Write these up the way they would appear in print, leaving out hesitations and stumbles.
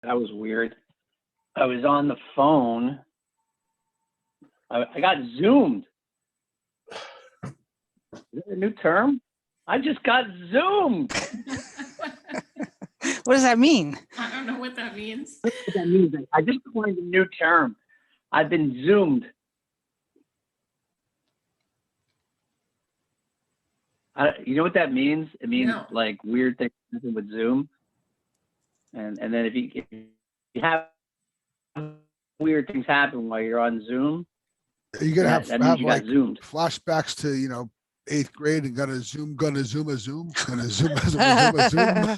That was weird. I was on the phone. I got zoomed. Is that a new term? I just got zoomed. What does that mean? I don't know what that means. What does that mean? I just coined a new term. I've been zoomed. You know what that means? It means No. like weird things with Zoom. And then if you have weird things happen while you're on Zoom, You're gonna have that means you like got zoomed. flashbacks to 8th grade and gonna zoom a zoom, gonna zoom a zoom.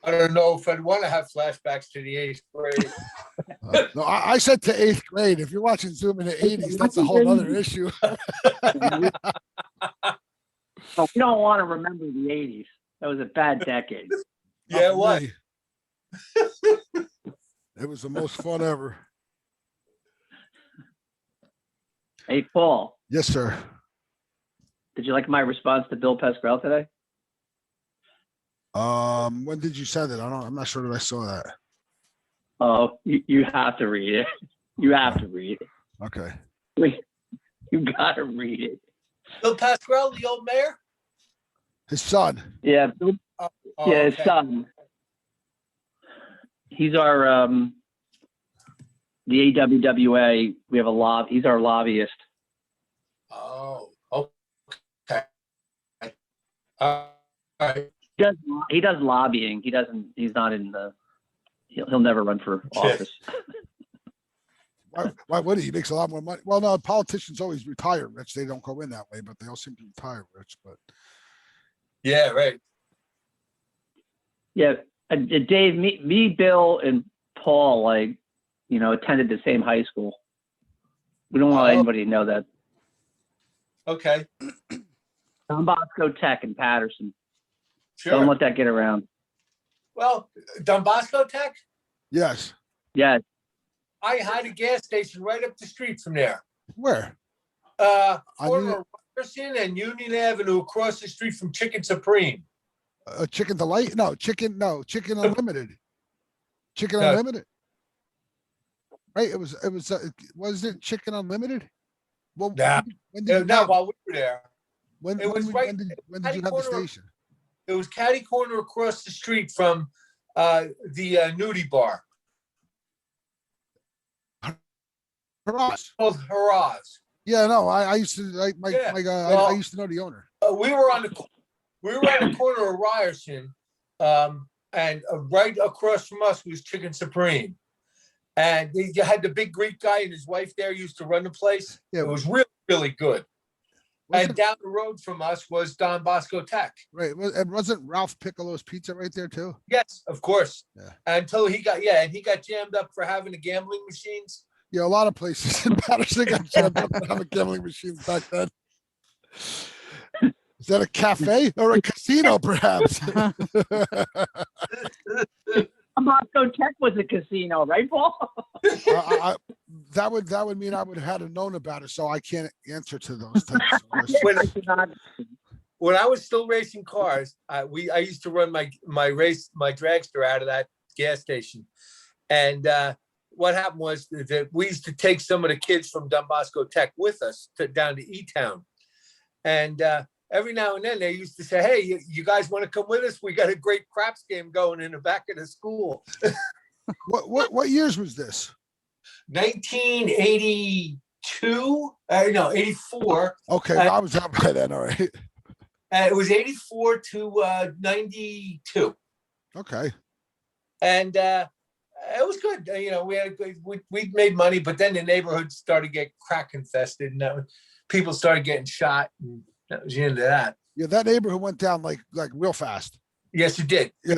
I don't know if I'd want to have flashbacks to the 8th grade. No, I said to 8th grade. If you're watching Zoom in the 80s, that's a whole other issue. Oh, we don't want to remember the 80s. That was a bad decade. Yeah, it was. It was the most fun ever. Hey, Paul, Yes, sir. did you like my response to Bill Pasquale today? When did you send it? I'm not sure that I saw that. Oh, you have to read it. You have to read it. Okay. You gotta read it. Bill Pasquale, the old mayor? His son. Yeah, Oh, yeah, his okay. son. He's our the AWWA. We have a he's our lobbyist. Oh, okay. All right. He does lobbying. He's not in the. He'll never run for office. Why would he? He makes a lot more money. Well, no, politicians always retire rich. They don't go in that way, but they all seem to retire rich. But Yeah, right. Yeah, Dave, me, Bill, and Paul, attended the same high school. We don't want anybody to know that. Okay. Don Bosco Tech in Patterson. Sure. Don't let that get around. Well, Don Bosco Tech, yes. Yeah, I had a gas station right up the street from there. Where? Corner of Ryerson and Union Avenue across the street from Chicken Supreme. Chicken Delight? No, Chicken Unlimited. Chicken No. Unlimited. Right? Was it Chicken Unlimited? Well, Nah. when did you Not have it? while we were there. When it was right- when did you have the corner of- station? It was catty corner across the street from the nudie bar Hurrahs. called Hurrahs. Yeah, no, I used to like Yeah, I well- used to know the owner. We were on the corner of Ryerson, and right across from us was Chicken Supreme. And you had the big Greek guy and his wife there used to run the place. Yeah. It was really, really good. Wasn't- And down the road from us was Don Bosco Tech. Right. And wasn't Ralph Piccolo's Pizza right there too? Yes, of course. Yeah. Until he got jammed up for having the gambling machines. Yeah, a lot of places in Patterson got jammed up and having gambling machines back then. Is that a cafe or a casino, perhaps? Bosco Tech was a casino, right, Paul? That would mean I would have had to known about it, so I can't answer to those types of questions. When I was still racing cars, I used to run my dragster out of that gas station. And what happened was that we used to take some of the kids from Don Bosco Tech with us down to E-Town. And every now and then they used to say, hey, you guys want to come with us? We got a great craps game going in the back of the school. What years was this? 1982? No, 84. Okay, I was out by then, all right. It was 84 to 92. Okay. And it was good. We had we made money, but then the neighborhood started getting crack infested, and people started getting shot, and that was the end of that. Yeah, that neighborhood went down like real fast. Yes, it did. Yeah,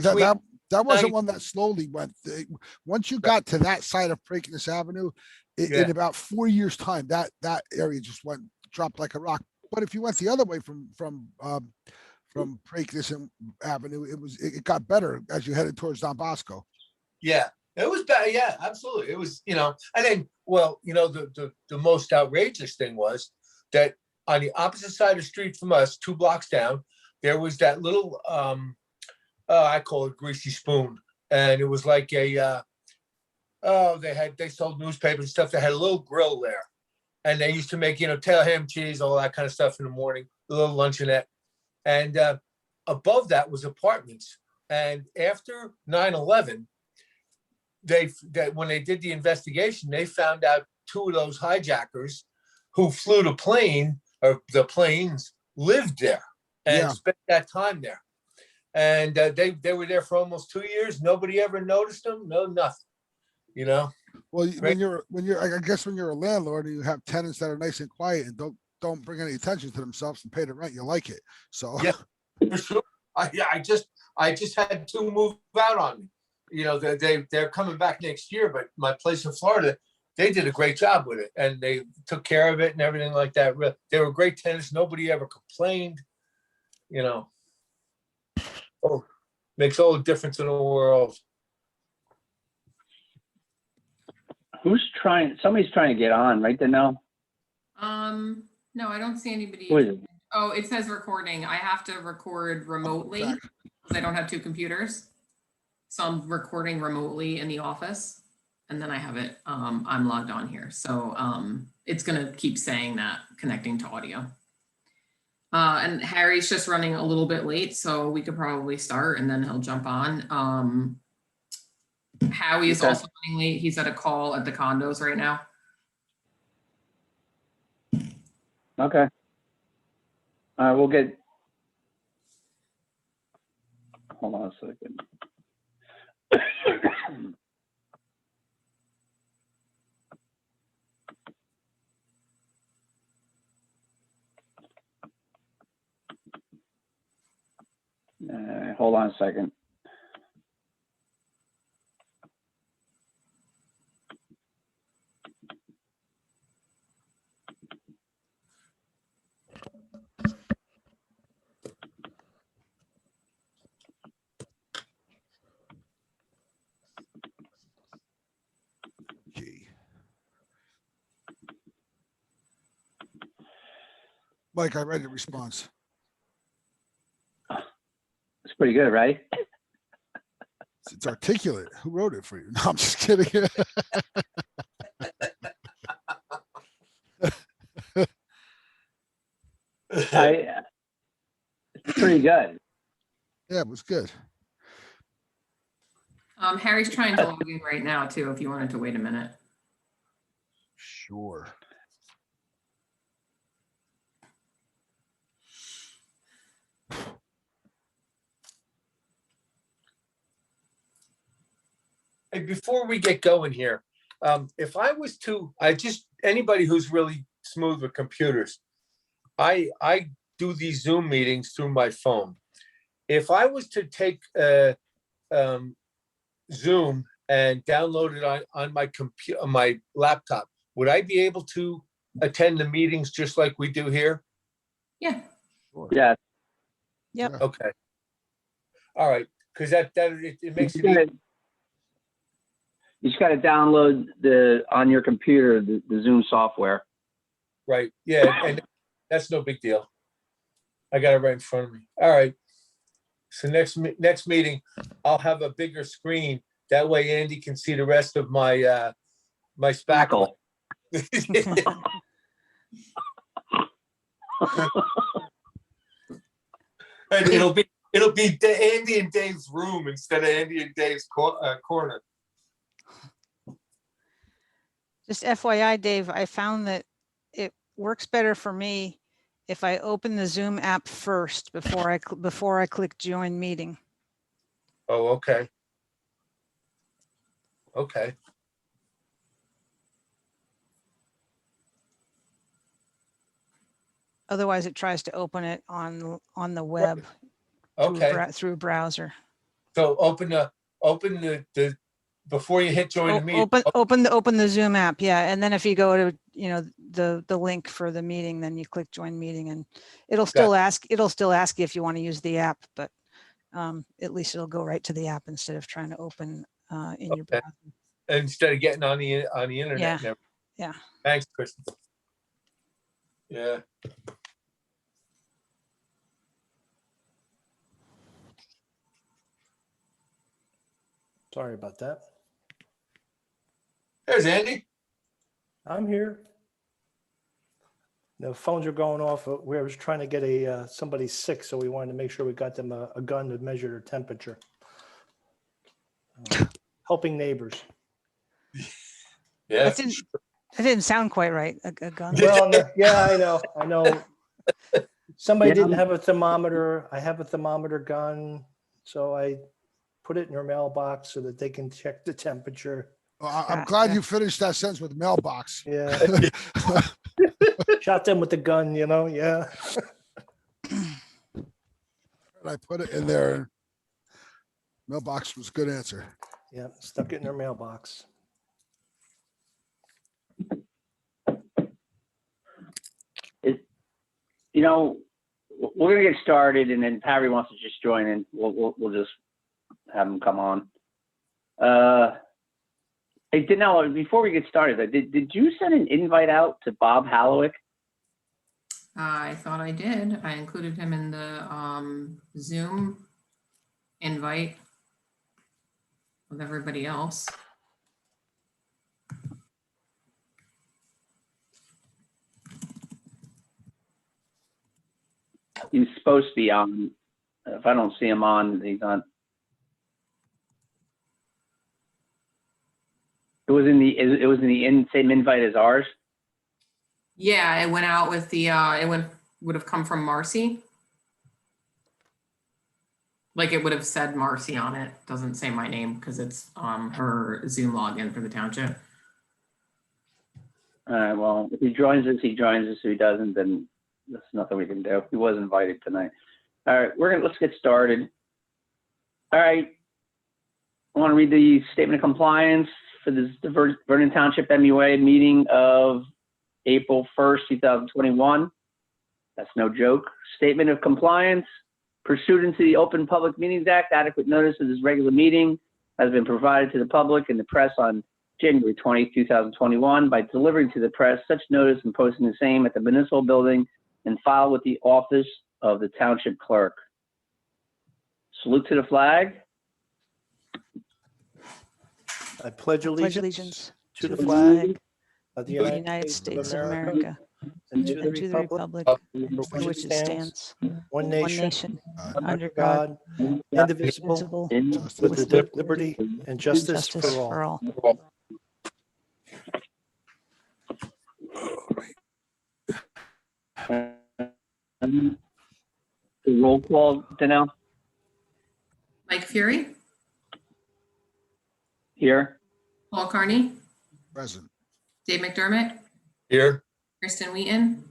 that wasn't one that slowly went. Once you got to that side of Preakness Avenue, in about 4 years' time, that area just dropped like a rock. But if you went the other way from Preakness Avenue, it got better as you headed towards Don Bosco. Yeah, it was bad. Yeah, absolutely. It was, and then, the most outrageous thing was that on the opposite side of the street from us, 2 blocks down, there was that little, I call it greasy spoon, and it was like a they sold newspapers and stuff. They had a little grill there, and they used to make tail ham, cheese, all that kind of stuff in the morning, a little luncheonette, and above that was apartments. And after 9/11, when they did the investigation, they found out two of those hijackers who flew the plane, or the planes, lived there and spent that time there. And they were there for almost 2 years. Nobody ever noticed them. No, nothing. Well, Right. I guess when you're a landlord and you have tenants that are nice and quiet and don't bring any attention to themselves and pay the rent, you like it. So Yeah, for sure. I just had two move out on me. They're coming back next year, but my place in Florida, they did a great job with it, and they took care of it and everything like that. They were great tenants. Nobody ever complained. Oh, makes all the difference in the world. Somebody's trying to get on, right, Danelle? No, I don't see anybody. Who is it? Oh, it says recording. I have to record remotely because I don't have two computers. So I'm recording remotely in the office, and then I have it, I'm logged on here. So it's gonna keep saying that connecting to audio. And Harry's just running a little bit late, so we could probably start and then he'll jump on. Howie is also running late. He's at a call at the condos right now. Okay. We'll get. Hold on a second. Hold on a second. Mike, I read the response. It's pretty good, right? It's articulate. Who wrote it for you? No, I'm just kidding. It's pretty good. Yeah, it was good. Harry's trying to log in right now too, if you wanted to wait a minute. Sure. Hey, before we get going here, if I was to, anybody who's really smooth with computers, I do these Zoom meetings through my phone. If I was to take Zoom and download it on my computer, on my laptop, would I be able to attend the meetings just like we do here? Yeah. Sure. Yeah. Yep. Okay. All right, because it makes it easy. You just got to download on your computer the Zoom software. Right. Yeah, and that's no big deal. I got it right in front of me. All right. So next meeting, I'll have a bigger screen. That way Andy can see the rest of my my spackle. And it'll be Andy and Dave's room instead of Andy and Dave's corner. Just FYI, Dave, I found that it works better for me if I open the Zoom app first before I click join meeting. Oh, okay. Okay. Otherwise, it tries to open it on the web Okay. through a browser. So open the before you hit join the meeting. Open the Zoom app, yeah, and then if you go to the link for the meeting, then you click join meeting, and it'll still ask you if you want to use the app, but at least it'll go right to the app instead of trying to open in your browser. Instead of getting on the internet. Yeah. And everything. Yeah. Thanks, Kristen. Yeah. Sorry about that. There's Andy. I'm here. The phones are going off. We was trying to get somebody sick, so we wanted to make sure we got them a gun to measure their temperature. Helping neighbors. Yeah. That didn't sound quite right. A gun. Well, no, yeah, I know. Somebody Yeah. didn't have a thermometer. I have a thermometer gun, so I put it in her mailbox so that they can check the temperature. Well, I'm glad Gotcha. you finished that sentence with mailbox. Yeah, shot them with the gun, yeah. I put it in there. Mailbox was a good answer. Yeah, stuck it in her mailbox. You know, we're gonna get started, and then if Harry wants to just join in, we'll just have him come on. Hey, Danelle, before we get started, did you send an invite out to Bob Hallowick? I thought I did. I included him in the Zoom invite with everybody else. He's supposed to be on. If I don't see him on, he's on. It was in the same invite as ours. Yeah, it went out with the, would have come from Marcy. Like it would have said Marcy on it. Doesn't say my name because it's her Zoom login for the township. All right. Well, if he joins us, he joins us. If he doesn't, then there's nothing we can do. He was invited tonight. All right, let's get started. All right. I want to read the statement of compliance for the Vernon Township MUA meeting of April 1st, 2021. That's no joke. Statement of compliance. Pursuant to the Open Public Meetings Act, adequate notice of this regular meeting has been provided to the public and the press on January 20, 2021 by delivering to the press such notice and posting the same at the municipal building and filed with the office of the township clerk. Salute to the flag. I pledge Pledge allegiance allegiance to the the flag of the of the United States of America and to and to the republic for which it stands, one one nation, nation, under under God, God, indivisible, indivisible, with liberty and justice justice for for all. all. The roll call, Danelle, Mike Fury, here. Paul Carney, Present. Dave McDermott, Here. Kristen Wheaton,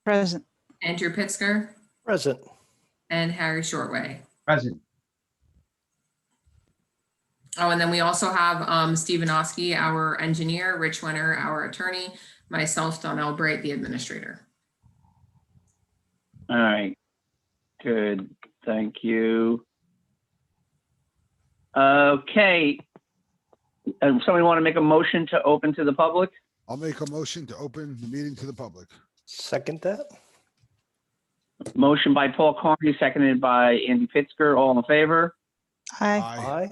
Present. Andrew Pitzker, Present. and Harry Shortway. Present. Oh, and then we also have Stephen Oski, our engineer, Rich Winter, our attorney, myself, Donnell Bright, the administrator. All right. Good. Thank you. Okay. Somebody want to make a motion to open to the public? I'll make a motion to open the meeting to the public. Second that? Motion by Paul Carney, seconded by Andy Pitzker. All in favor? Aye.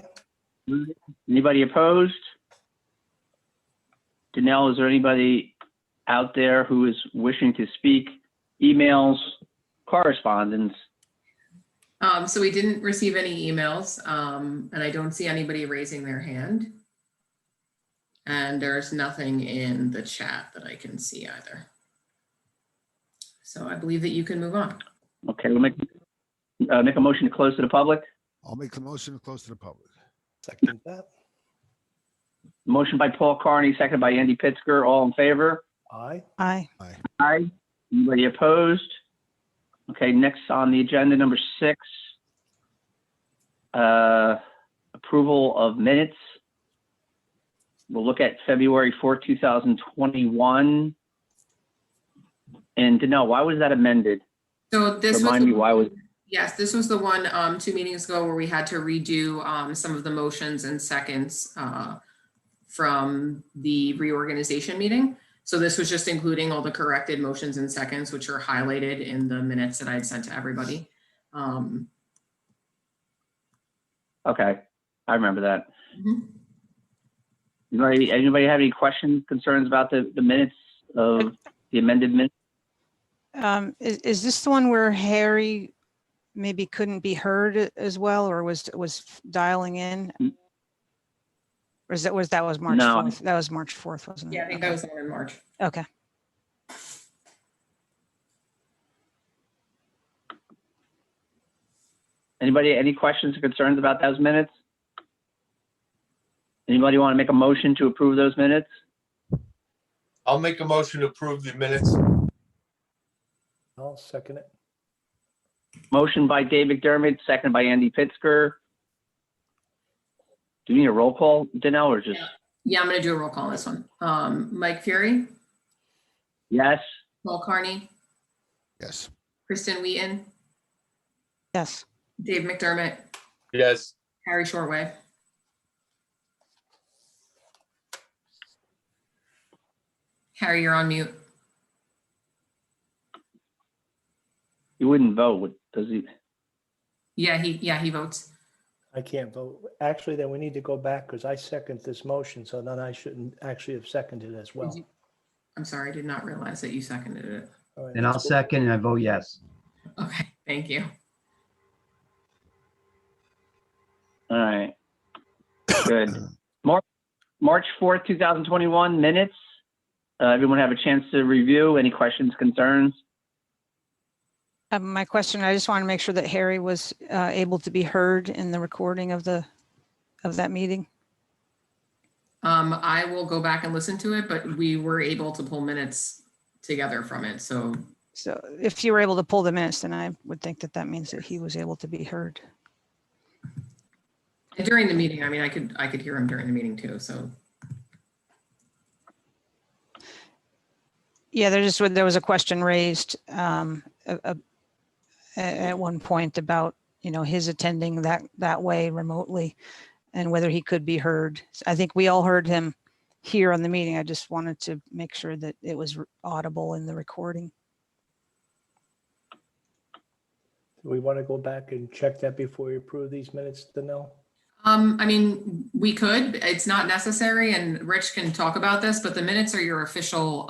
Aye. Anybody opposed? Danelle, is there anybody out there who is wishing to speak? Emails, correspondence? So we didn't receive any emails, and I don't see anybody raising their hand. And there's nothing in the chat that I can see either. So I believe that you can move on. Okay, we'll make a motion to close to the public. I'll make the motion to close to the public. Second that? Motion by Paul Carney, seconded by Andy Pitzker. All in favor? Aye. Aye. Aye. Anybody opposed? Okay, next on the agenda, number 6. Approval of minutes. We'll look at February 4, 2021. And Danelle, why was that amended? So this was, Remind me why was, yes, this was the one 2 meetings ago where we had to redo some of the motions and seconds from the reorganization meeting. So this was just including all the corrected motions and seconds, which are highlighted in the minutes that I had sent to everybody. okay, I remember that. Mhm. Anybody have any questions, concerns about the minutes of the amended minutes? Is this the one where Harry maybe couldn't be heard as well, or was dialing in? Mm. Or that was March No. 4th? That was March 4th, wasn't it? Yeah, I think that was the one in March. Okay. Anybody, any questions or concerns about those minutes? Anybody want to make a motion to approve those minutes? I'll make a motion to approve the minutes. I'll second it. Motion by Dave McDermott, second by Andy Pittsger. Do you need a roll call, Danelle, or just? Yeah, I'm gonna do a roll call on this one. Mike Fury, Yes. Paul Carney, Yes. Kristen Wheaton, Yes. Dave McDermott, Yes. Harry Shortway. Harry, you're on mute. You wouldn't vote, does he? Yeah, he votes. I can't vote. Actually, then we need to go back because I second this motion, so then I shouldn't actually have seconded as well. I'm sorry, I did not realize that you seconded it. All right, And I'll let's go. second and I vote yes. Okay, thank you. All right. Good. March 4th, 2021 minutes. Everyone have a chance to review. Any questions, concerns? My question, I just want to make sure that Harry was able to be heard in the recording of that meeting. I will go back and listen to it, but we were able to pull minutes together from it. So So if you were able to pull the minutes, then I would think that that means that he was able to be heard. and during the meeting, I mean, I could hear him during the meeting too. So Yeah, there was a question raised at one point about, his attending that way remotely and whether he could be heard. I think we all heard him here on the meeting. I just wanted to make sure that it was audible in the recording. Do we want to go back and check that before we approve these minutes, Danelle? I mean, we could, it's not necessary, and Rich can talk about this, but the minutes are your official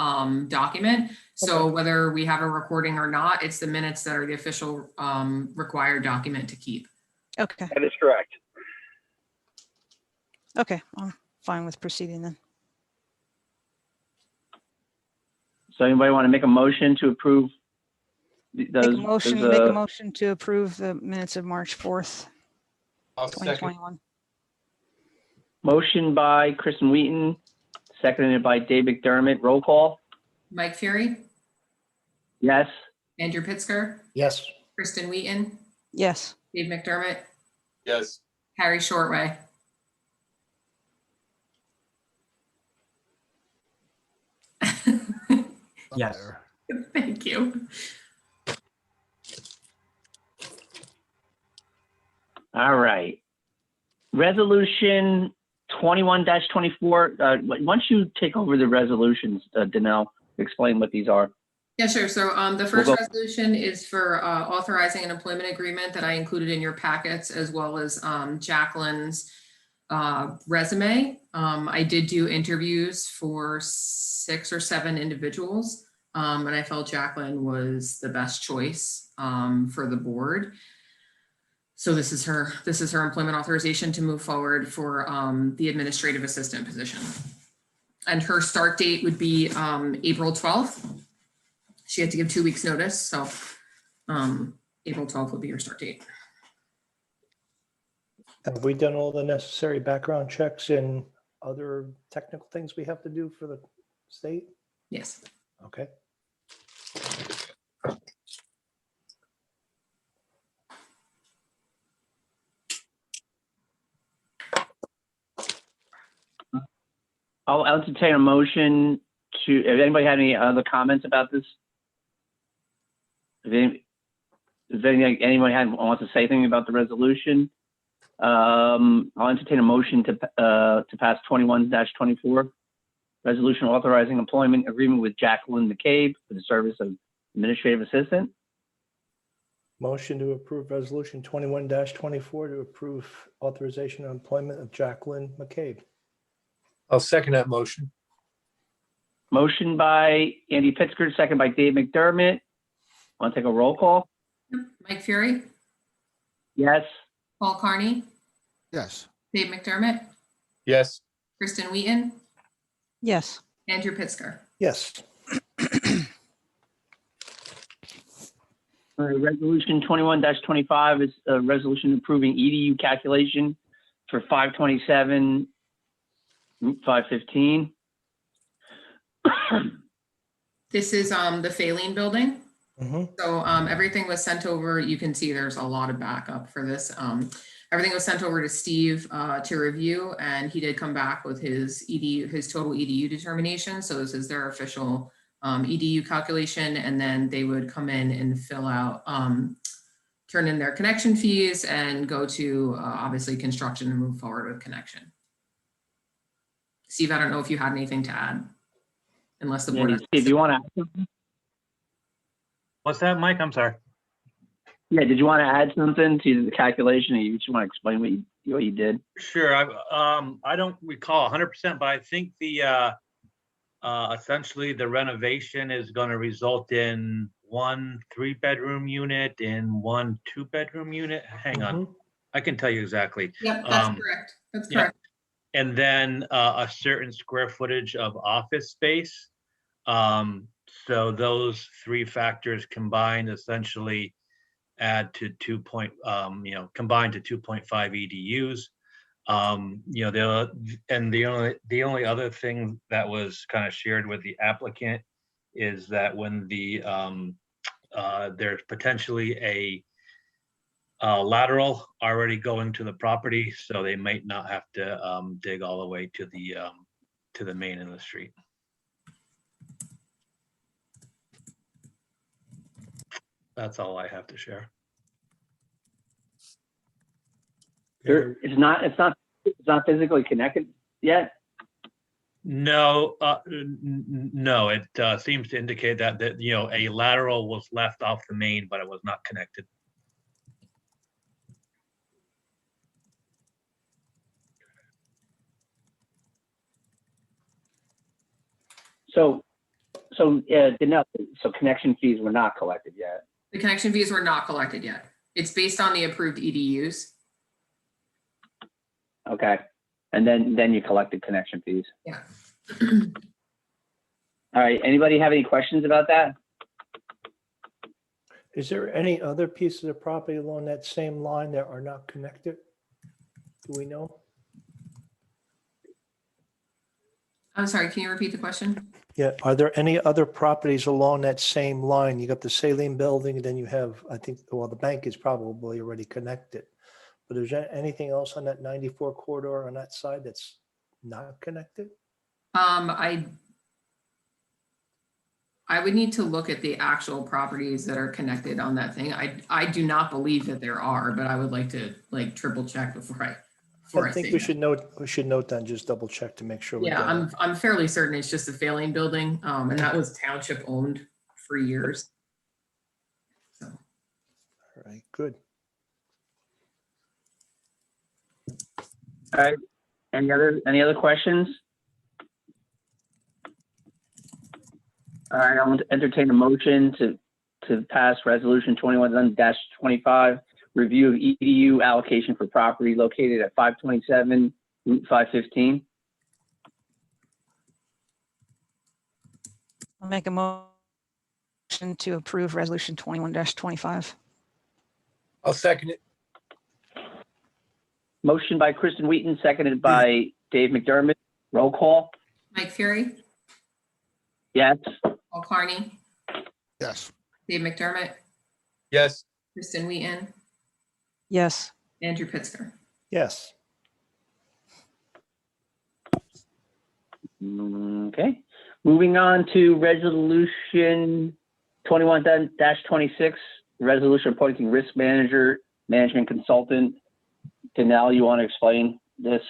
document. So whether we have a recording or not, it's the minutes that are the official required document to keep. Okay. That is correct. Okay, I'm fine with proceeding then. So anybody want to make a motion to approve those? Make a motion to approve the minutes of March 4th, I'll second. 2021. Motion by Kristen Wheaton, seconded by Dave McDermott. Roll call. Mike Fury, Yes. Andrew Pittsger, Yes. Kristen Wheaton, Yes. Dave McDermott, Yes. Harry Shortway. Yes. There. Thank you. All right. Resolution 21-24. Once you take over the resolutions, Danelle, explain what these are. Yeah, sure. So the first go. resolution is for authorizing an employment agreement that I included in your packets, as well as Jacqueline's resume. I did do interviews for 6 or 7 individuals, and I felt Jacqueline was the best choice for the board. So this is her employment authorization to move forward for the administrative assistant position. And her start date would be April 12th. She had to give 2 weeks notice, so April 12th will be her start date. Have we done all the necessary background checks and other technical things we have to do for the state? Yes. Okay. I'll entertain a motion to, if anybody had any other comments about this? If anyone wants to say anything about the resolution, I'll entertain a motion to pass 21-24. Resolution authorizing employment agreement with Jacqueline McCabe for the service of administrative assistant. Motion to approve resolution 21-24 to approve authorization of employment of Jacqueline McCabe. I'll second that motion. Motion by Andy Pittsburgh, second by Dave McDermott. Want to take a roll call? Mike Fury, Yes. Paul Carney, Yes. Dave McDermott, Yes. Kristen Wheaton, Yes. Andrew Pittsger. Yes. Resolution 21-25 is a resolution approving EDU calculation for 527 Route 515. This is the Faline building. Mhm. So everything was sent over. You can see there's a lot of backup for this. Everything was sent over to Steve to review, and he did come back with his EDU, his total EDU determination. So this is their official EDU calculation, and then they would come in and fill out, turn in their connection fees and go to obviously construction and move forward with connection. Steve, I don't know if you had anything to add, unless the board. Yeah, Steve, you want to? What's that, Mike? I'm sorry. Yeah, did you want to add something to the calculation, or you just want to explain what you did? Sure. I don't recall 100%, but I think the essentially the renovation is going to result in 1 3-bedroom unit and 1 2-bedroom unit. Hang on, I can tell you exactly. Yep, that's correct. That's yeah. correct. And then a certain square footage of office space. So those 3 factors combined essentially add to combined to 2.5 EDUs. The only other thing that was kind of shared with the applicant is that when there's potentially a lateral already going to the property, so they might not have to dig all the way to the main of the street. That's all I have to share. It's not physically connected yet. No, no, it seems to indicate that a lateral was left off the main, but it was not connected. Danelle, so connection fees were not collected yet. The connection fees were not collected yet. It's based on the approved EDUs. Okay, and then you collected connection fees. Yeah. All right. Anybody have any questions about that? Is there any other pieces of property along that same line that are not connected? Do we know? I'm sorry, can you repeat the question? Yeah, are there any other properties along that same line? You got the Saline building, and then you have, I think, well, the bank is probably already connected. But is there anything else on that 94 corridor on that side that's not connected? I would need to look at the actual properties that are connected on that thing. I do not believe that there are, but I would like to triple check before I I think we should note that, just double check to make sure. Yeah, I'm fairly certain it's just a failing building, and that was township owned for years. So. All right, good. All right. Any other questions? All right, I'll entertain a motion to pass resolution 21-25, review of EDU allocation for property located at 527 Route 515. I'll make a motion to approve resolution 21-25. I'll second it. Motion by Kristen Wheaton, seconded by Dave McDermott. Roll call. Mike Fury, Yes. Paul Carney, Yes. Dave McDermott, Yes. Kristen Wheaton, Yes. Andrew Pittsger. Yes. Okay. Moving on to resolution 21-26, resolution appointing risk management consultant. Danelle, you want to explain this?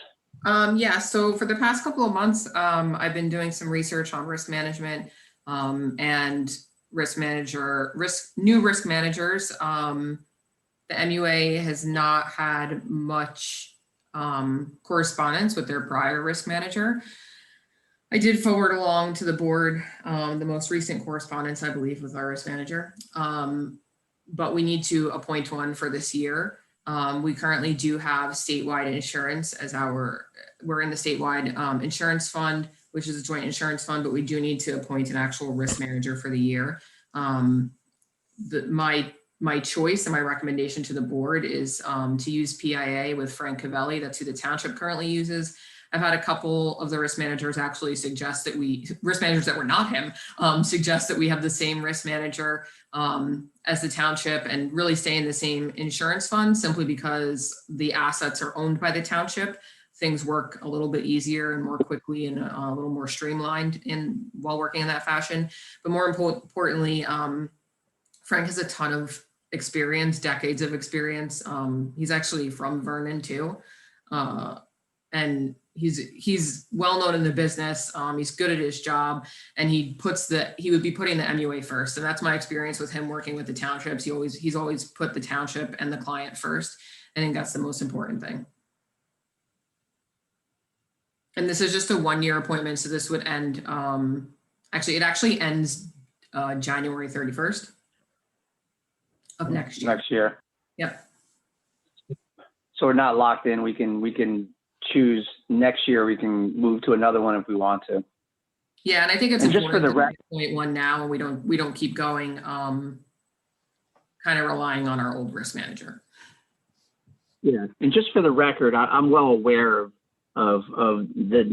Yeah, so for the past couple of months, I've been doing some research on risk management. And new risk managers. The MUA has not had much correspondence with their prior risk manager. I did forward along to the board the most recent correspondence, I believe, with our risk manager. But we need to appoint one for this year. We currently do have statewide insurance as we're in the statewide insurance fund, which is a joint insurance fund, but we do need to appoint an actual risk manager for the year. My choice and my recommendation to the board is to use PIA with Frank Cavelli. That's who the township currently uses. I've had a couple of the risk managers actually suggest that risk managers that were not him, suggest that we have the same risk manager as the township and really stay in the same insurance fund, simply because the assets are owned by the township. Things work a little bit easier and more quickly and a little more streamlined while working in that fashion. But more importantly, Frank has a ton of experience, decades of experience. He's actually from Vernon too. And he's well known in the business. He's good at his job, and he would be putting the MUA first. And that's my experience with him working with the townships. He's always put the township and the client first. I think that's the most important thing. And this is just a 1-year appointment. So this would end, it actually ends January 31st of next year. Next year. Yep. So we're not locked in. We can choose next year. We can move to another one if we want to. Yeah, and I think it's And just important for the to appoint one now, and we don't keep going, kind of relying on our old risk manager. Yeah, and just for the record, I'm well aware of the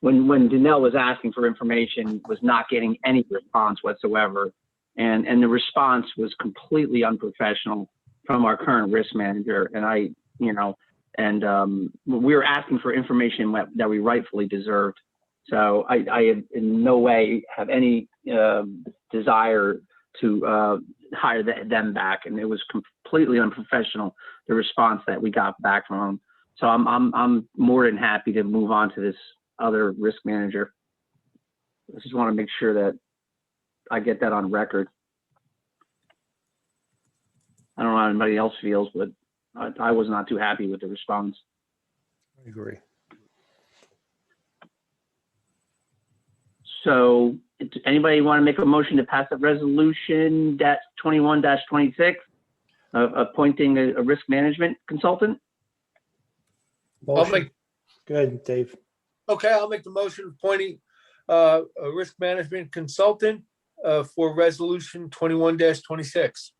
when Danelle was asking for information, was not getting any response whatsoever, and the response was completely unprofessional from our current risk manager. And we were asking for information that we rightfully deserved. So I in no way have any desire to hire them back, and it was completely unprofessional, the response that we got back from them. So I'm more than happy to move on to this other risk manager. I just want to make sure that I get that on record. I don't know how anybody else feels, but I was not too happy with the response. I agree. So anybody want to make a motion to pass a resolution 21-26 appointing a risk management consultant? Motion. Good, Dave. Okay, I'll make the motion appointing a risk management consultant for resolution 21-26.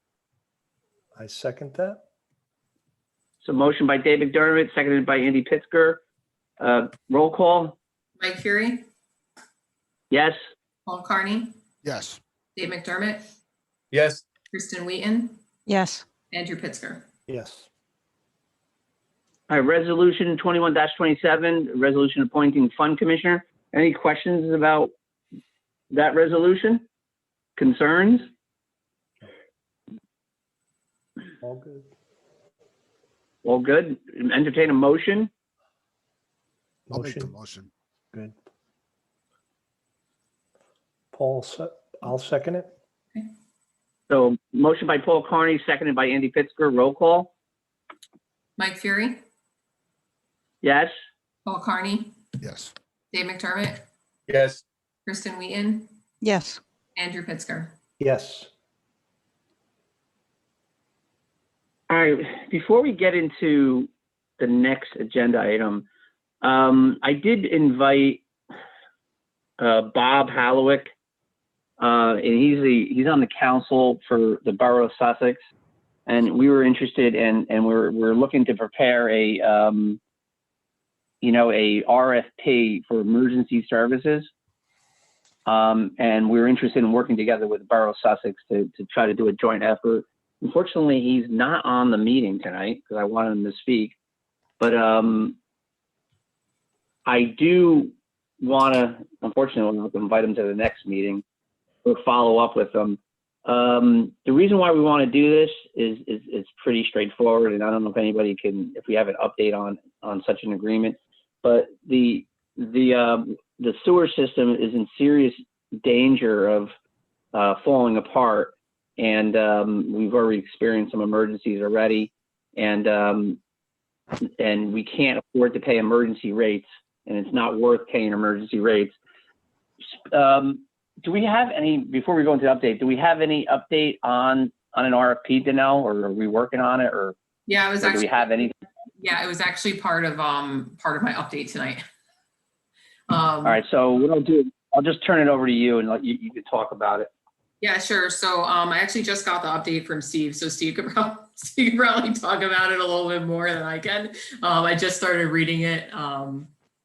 I second that. So motion by Dave McDermott, seconded by Andy Pitzker. Roll call. Mike Fury, Yes. Paul Carney, Yes. Dave McDermott, Yes. Kristen Wheaton, Yes. Andrew Pitzker. Yes. All right, resolution 21-27, resolution appointing fund commissioner. Any questions about that resolution? Concerns? All good. All good. Entertain a motion. I'll make the motion. Good. Paul, I'll second it. So motion by Paul Carney, seconded by Andy Pitzker. Roll call. Mike Fury, Yes. Paul Carney, Yes. Dave McDermott, Yes. Kristen Wheaton, Yes. Andrew Pitzker. Yes. All right, before we get into the next agenda item, I did invite Bob Hallowick, and he's on the council for the borough of Sussex, and we were interested in, and we're looking to prepare a RFP for emergency services, and we're interested in working together with the borough of Sussex to try to do a joint effort. Unfortunately, he's not on the meeting tonight because I wanted him to speak, but I do want to, unfortunately, we'll have to invite him to the next meeting or follow up with him. The reason why we want to do this is pretty straightforward, and I don't know if anybody can, if we have an update on such an agreement, but the sewer system is in serious danger of falling apart. And we've already experienced some emergencies already, and we can't afford to pay emergency rates, and it's not worth paying emergency rates. Do we have any, before we go into the update, do we have any update on an RFP, Danelle, or are we working on it, or, Yeah, it was or do actually, we have any? yeah, it was actually part of my update tonight. All right, so what I'll do, I'll just turn it over to you and let you can talk about it. Yeah, sure. So I actually just got the update from Steve. So Steve could probably talk about it a little bit more than I can. I just started reading it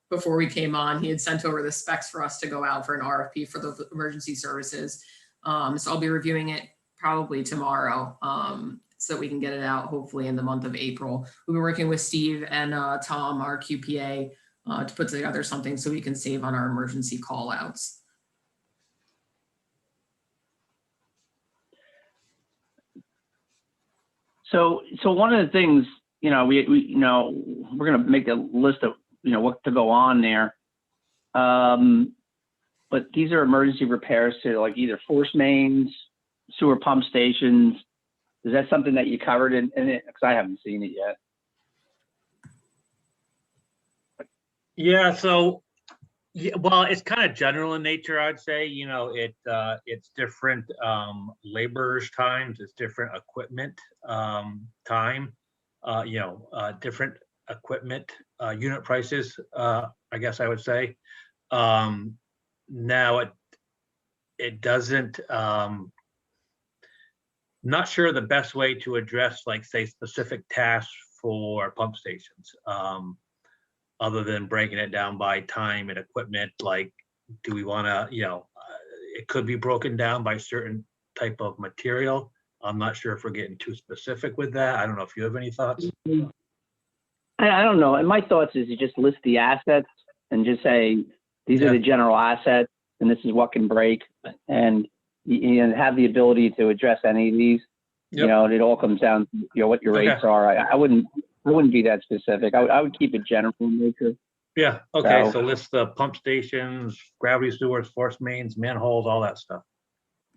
before we came on. He had sent over the specs for us to go out for an RFP for the emergency services. So I'll be reviewing it probably tomorrow so that we can get it out hopefully in the month of April. We've been working with Steve and Tom, our QPA, to put together something so we can save on our emergency call outs. So one of the things, you know, we you know, we're going to make a list of, you know, what to go on there. But these are emergency repairs to like either force mains, sewer pump stations. Is that something that you covered in it? Because I haven't seen it yet. Yeah, so, yeah, well, it's kind of general in nature, I'd say. You know, it's different laborers' times, it's different equipment time, you know, different equipment unit prices, I guess I would say. Now it doesn't, not sure the best way to address, like, say, specific tasks for pump stations, other than breaking it down by time and equipment. Like, do we want to, you know, it could be broken down by certain type of material. I'm not sure if we're getting too specific with that. I don't know if you have any thoughts. I don't know. And my thoughts is you just list the assets and just say, these are the general assets and this is what can break, and you have the ability to address any of these. Yep. You know, it all comes down to, you know, what your rates are. I wouldn't be that specific. I would keep it general in nature. Yeah, okay, So- so list the pump stations, gravity sewers, force mains, manholes, all that stuff.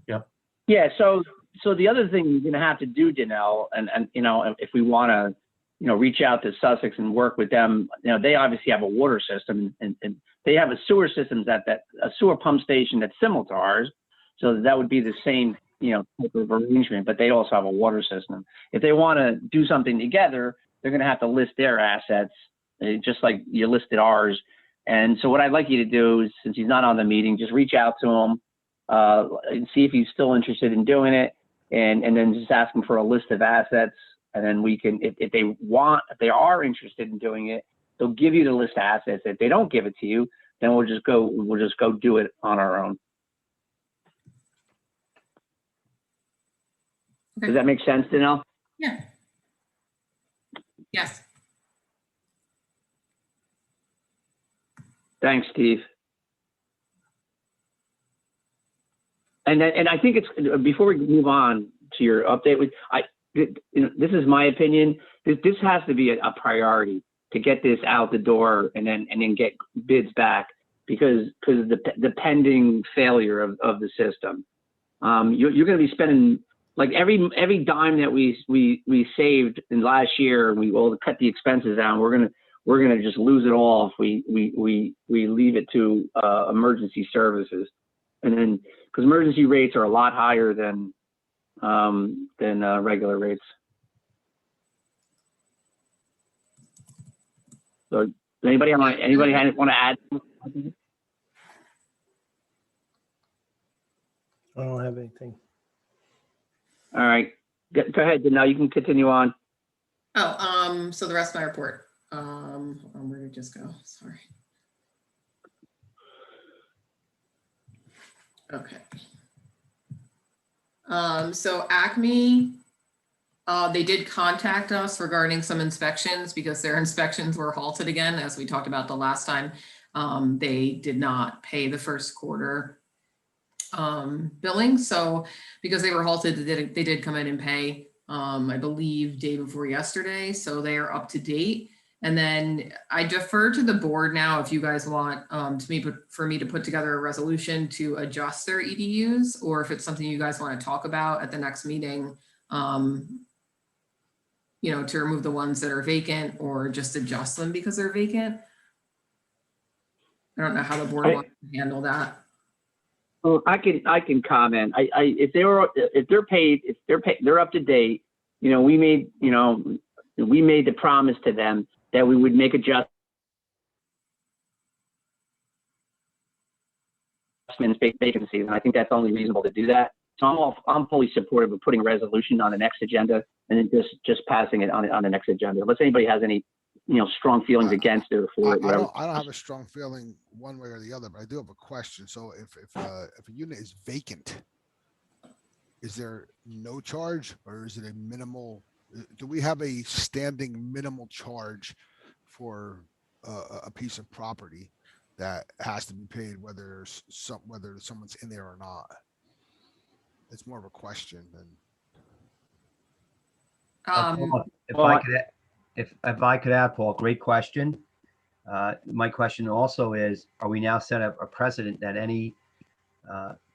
Yep. Yeah. So the other thing you're going to have to do, Danelle, and you know, if we want to, you know, reach out to Sussex and work with them, you know, they obviously have a water system and they have a sewer system a sewer pump station that's similar to ours. So that would be the same, you know, type of arrangement, but they also have a water system. If they want to do something together, they're going to have to list their assets, just like you listed ours. And so what I'd like you to do is, since he's not on the meeting, just reach out to him and see if he's still interested in doing it. And then just ask him for a list of assets. And then we can, if they are interested in doing it, they'll give you the list of assets. If they don't give it to you, then we'll just go do it on our own. Okay. Does that make sense, Danelle? Yeah. Yes. Thanks, Steve. And I think it's, before we move on to your update, you know, this is my opinion. This has to be a priority to get this out the door and then get bids back, because the pending failure of the system. You're going to be spending, like, every dime that we saved in last year, we will cut the expenses down. We're gonna just lose it all if we leave it to emergency services, and then because emergency rates are a lot higher than regular rates. So does anybody want to add? I don't have anything. All right, go ahead. Now you can continue on. Oh, so the rest of my report. Hold on, where did it just go? Sorry. Okay. So Acme, they did contact us regarding some inspections because their inspections were halted again, as we talked about the last time. They did not pay the first quarter billing. So because they were halted, they did come in and pay, I believe day before yesterday. So they are up to date. And then I defer to the board now if you guys want for me to put together a resolution to adjust their EDUs, or if it's something you guys want to talk about at the next meeting, you know, to remove the ones that are vacant or just adjust them because they're vacant. I don't know how the board wants to handle that. Well, I can comment. If they're paid, they're up to date. You know, we made the promise to them that we would make adjustments, vacancies, and I think that's only reasonable to do that. So I'm fully supportive of putting a resolution on the next agenda and then just passing it on the next agenda. Unless anybody has any, strong feelings against it or for it, whatever. I don't have a strong feeling one way or the other, but I do have a question. So if a unit is vacant, is there no charge, or is it a minimal? Do we have a standing minimal charge for a piece of property that has to be paid, whether someone's in there or not? It's more of a question than. If I could add, Paul, great question. My question also is, are we now set up a precedent that any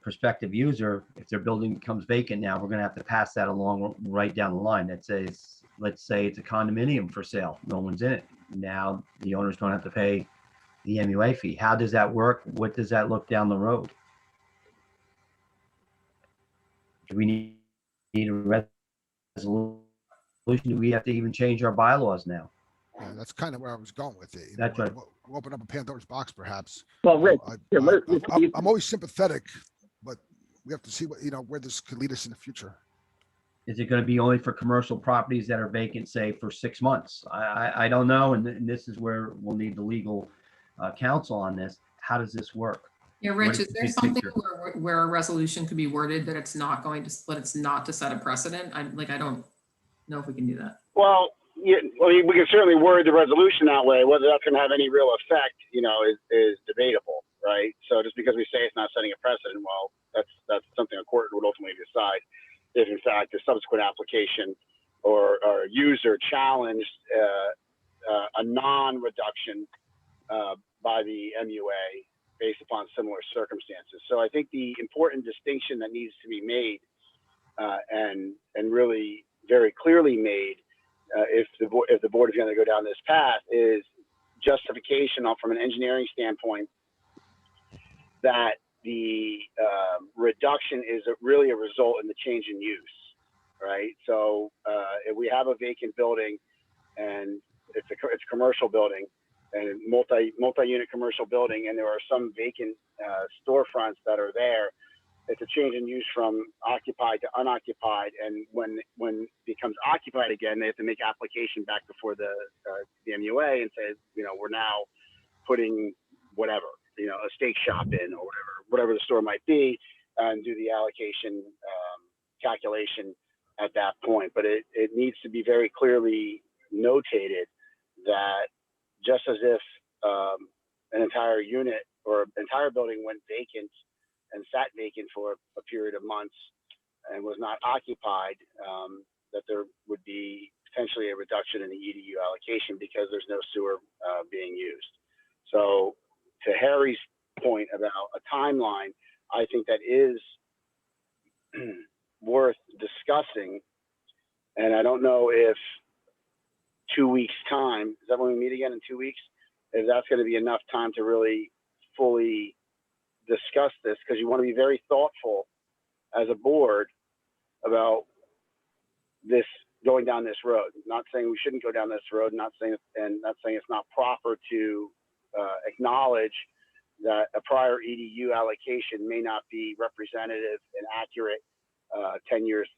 prospective user, if their building becomes vacant now, we're going to have to pass that along right down the line that says, let's say it's a condominium for sale, no one's in it. Now the owners don't have to pay the MUA fee. How does that work? What does that look down the road? Do we need a resolution? Do we have to even change our bylaws now? Yeah, that's kind of where I was going with it. That's right. We'll open up a Pandora's box, perhaps. Well, Rick, I'm always sympathetic, but we have to see where this could lead us in the future. Is it going to be only for commercial properties that are vacant, say, for 6 months? I don't know, and this is where we'll need the legal counsel on this. How does this work? Yeah, Rich, is there something where a resolution could be worded that it's not to set a precedent? I don't know if we can do that. Well, yeah, we can certainly word the resolution that way. Whether that's going to have any real effect, is debatable, right? So just because we say it's not setting a precedent, well, that's something a court would ultimately decide. If in fact a subsequent application or user challenged a non-reduction by the MUA based upon similar circumstances. So I think the important distinction that needs to be made and really very clearly made if the board is going to go down this path is justification from an engineering standpoint that the reduction is really a result in the change in use, right? So if we have a vacant building and it's a commercial building and multi-unit commercial building, and there are some vacant storefronts that are there, it's a change in use from occupied to unoccupied. And when it becomes occupied again, they have to make application back before the MUA and say, we're now putting whatever, a steak shop in or whatever the store might be, and do the allocation calculation at that point. But it needs to be very clearly notated that just as if an entire unit or entire building went vacant and sat vacant for a period of months and was not occupied, that there would be potentially a reduction in the EDU allocation because there's no sewer being used. So to Harry's point about a timeline, I think that is worth discussing. And I don't know if 2 weeks time, is that when we meet again in 2 weeks? If that's going to be enough time to really fully discuss this, because you want to be very thoughtful as a board about this going down this road. Not saying we shouldn't go down this road, not saying it's not proper to acknowledge that a prior EDU allocation may not be representative and accurate 10 years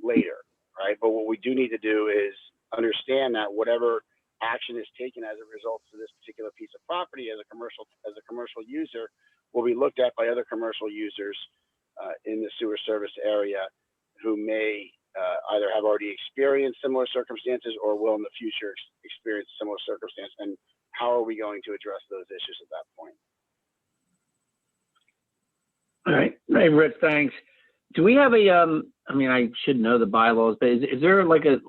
later, right? But what we do need to do is understand that whatever action is taken as a result of this particular piece of property as a commercial user will be looked at by other commercial users in the sewer service area who may either have already experienced similar circumstances or will in the future experience similar circumstance. And how are we going to address those issues at that point? All right. Hey, Rich, thanks. Do we have I should know the bylaws, but is there like a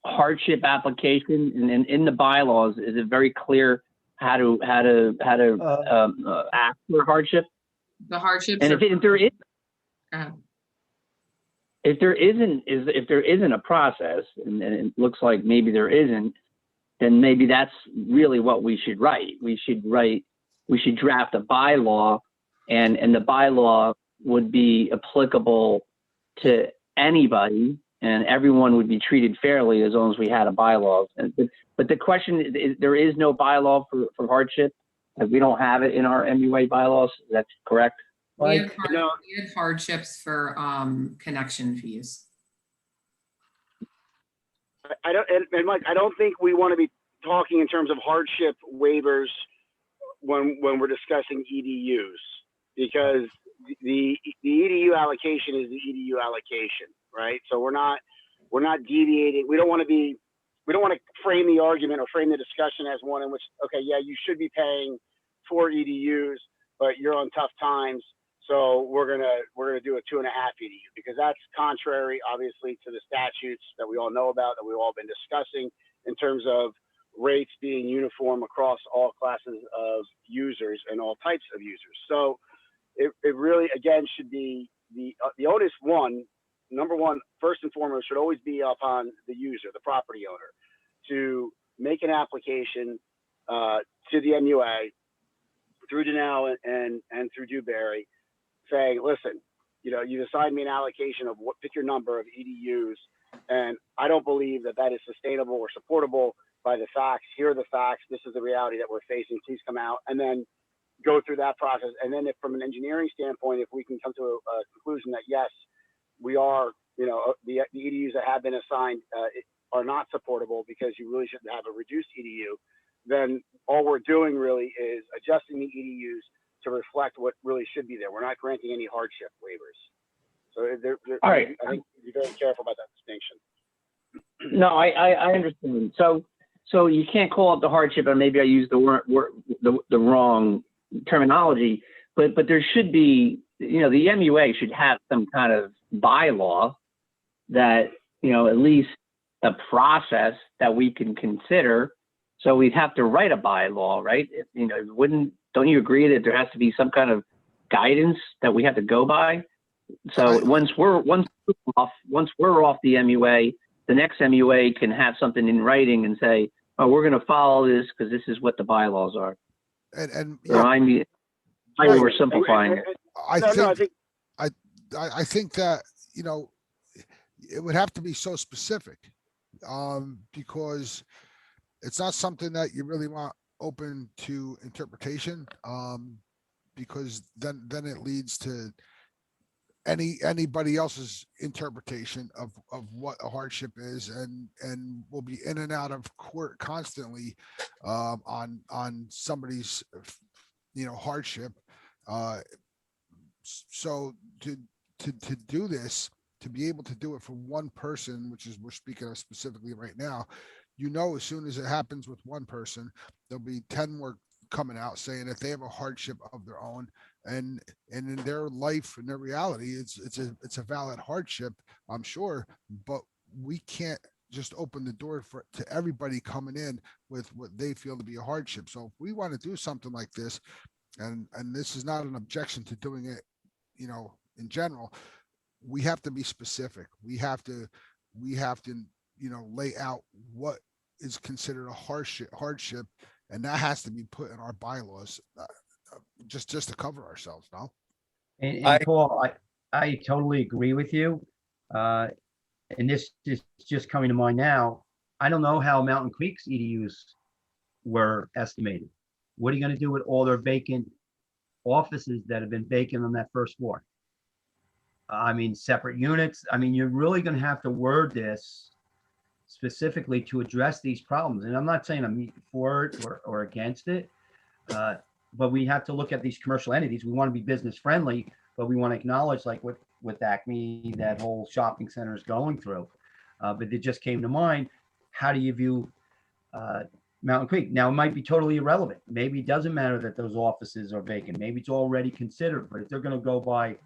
hardship application, and in the bylaws, is it very clear how to ask for hardship? The hardships And are. if there is, uh, if there isn't a process, and it looks like maybe there isn't, then maybe that's really what we should write. We should draft a bylaw, and the bylaw would be applicable to anybody, and everyone would be treated fairly as long as we had a bylaw. But the question is, there is no bylaw for hardship. Like, we don't have it in our MUA bylaws. Is that correct? We had, Mike? we had hardships for connection fees. I don't, and Mike, I don't think we want to be talking in terms of hardship waivers when we're discussing EDUs, because the EDU allocation is the EDU allocation, right? So we're not deviating. We don't want to frame the argument or frame the discussion as one in which, okay, yeah, you should be paying for EDUs, but you're on tough times, so we're gonna do a 2.5 EDU, because that's contrary, obviously, to the statutes that we all know about, that we've all been discussing, in terms of rates being uniform across all classes of users and all types of users. So it really, again, should be the onus number one, first and foremost, should always be upon the user, the property owner, to make an application to the MUA through Denell and through Dewberry, saying, listen, you've assigned me an allocation of pick your number of EDUs, and I don't believe that is sustainable or supportable by the facts. Here are the facts. This is the reality that we're facing. Please come out, and then go through that process. And then, if from an engineering standpoint, if we can come to a conclusion that yes, we are, the EDUs that have been assigned are not supportable, because you really should have a reduced EDU, then all we're doing really is adjusting the EDUs to reflect what really should be there. We're not granting any hardship waivers. So All right. I think be very careful about that distinction. No, I understand. So you can't call it the hardship, and maybe I used the wrong terminology, but there should be, the MUA should have some kind of bylaw that, at least a process that we can consider. So we'd have to write a bylaw, right? Don't you agree that there has to be some kind of guidance that we have to go by? So once we're off the MUA, the next MUA can have something in writing and say, oh, we're going to follow this because this is what the bylaws are. And Or yeah, we're simplifying it. I think that, it would have to be so specific, because it's not something that you really want open to interpretation, because then it leads to anybody else's interpretation of what a hardship is, and we'll be in and out of court constantly on somebody's hardship. So to do this, to be able to do it for one person, which is we're speaking of specifically right now, as soon as it happens with one person, there'll be 10 more coming out saying that they have a hardship of their own, and in their life and their reality, it's a valid hardship, I'm sure, but we can't just open the door to everybody coming in with what they feel to be a hardship. So if we want to do something like this, and this is not an objection to doing it, in general, we have to be specific. We have to lay out what is considered a hardship, and that has to be put in our bylaws, just to cover ourselves. No. And Paul, I totally agree with you. And this is just coming to mind now. I don't know how Mountain Creek's EDUs were estimated. What are you going to do with all their vacant offices that have been vacant on that first floor? Separate units. You're really going to have to word this specifically to address these problems. And I'm not saying I'm for it or against it, but we have to look at these commercial entities. We want to be business friendly, but we want to acknowledge, like with Acme, that whole shopping center is going through. But it just came to mind, how do you view Mountain Creek? Now, it might be totally irrelevant. Maybe it doesn't matter that those offices are vacant. Maybe it's already considered, but if they're going to go by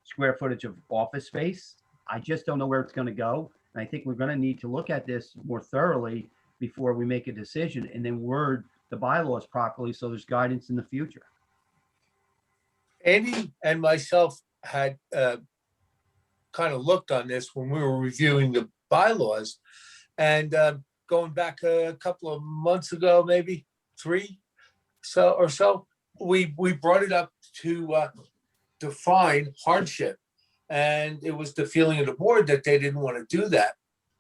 square footage of office space, I just don't know where it's going to go. And I think we're going to need to look at this more thoroughly before we make a decision, and then word the bylaws properly so there's guidance in the future. Andy and myself had kind of looked on this when we were reviewing the bylaws, and going back a couple of months ago, maybe 3 or so, we brought it up to define hardship, and it was the feeling of the board that they didn't want to do that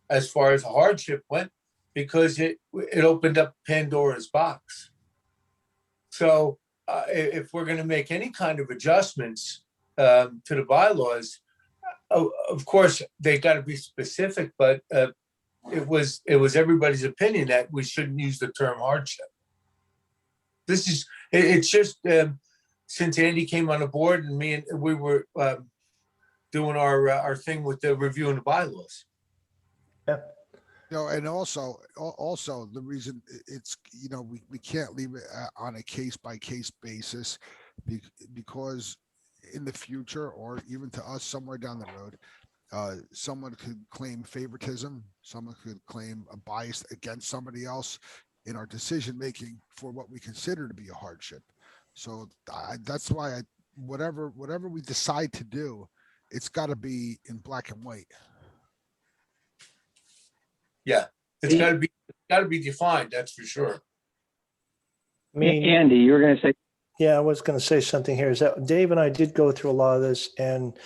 as far as hardship went, because it opened up Pandora's box. So if we're going to make any kind of adjustments to the bylaws, of course they got to be specific, but it was everybody's opinion that we shouldn't use the term hardship. It's just since Andy came on the board and we were doing our thing with the reviewing the bylaws. Yeah. And also the reason it's, we can't leave it on a case by case basis because in the future, or even to us somewhere down the road, someone could claim favoritism, someone could claim a bias against somebody else in our decision making for what we consider to be a hardship. So that's why whatever we decide to do, it's got to be in black and white. Yeah, it's got to be defined. That's for sure. I mean, Andy, you were going to say. yeah, I was going to say something here. Is that Dave and I did go through a lot of this, and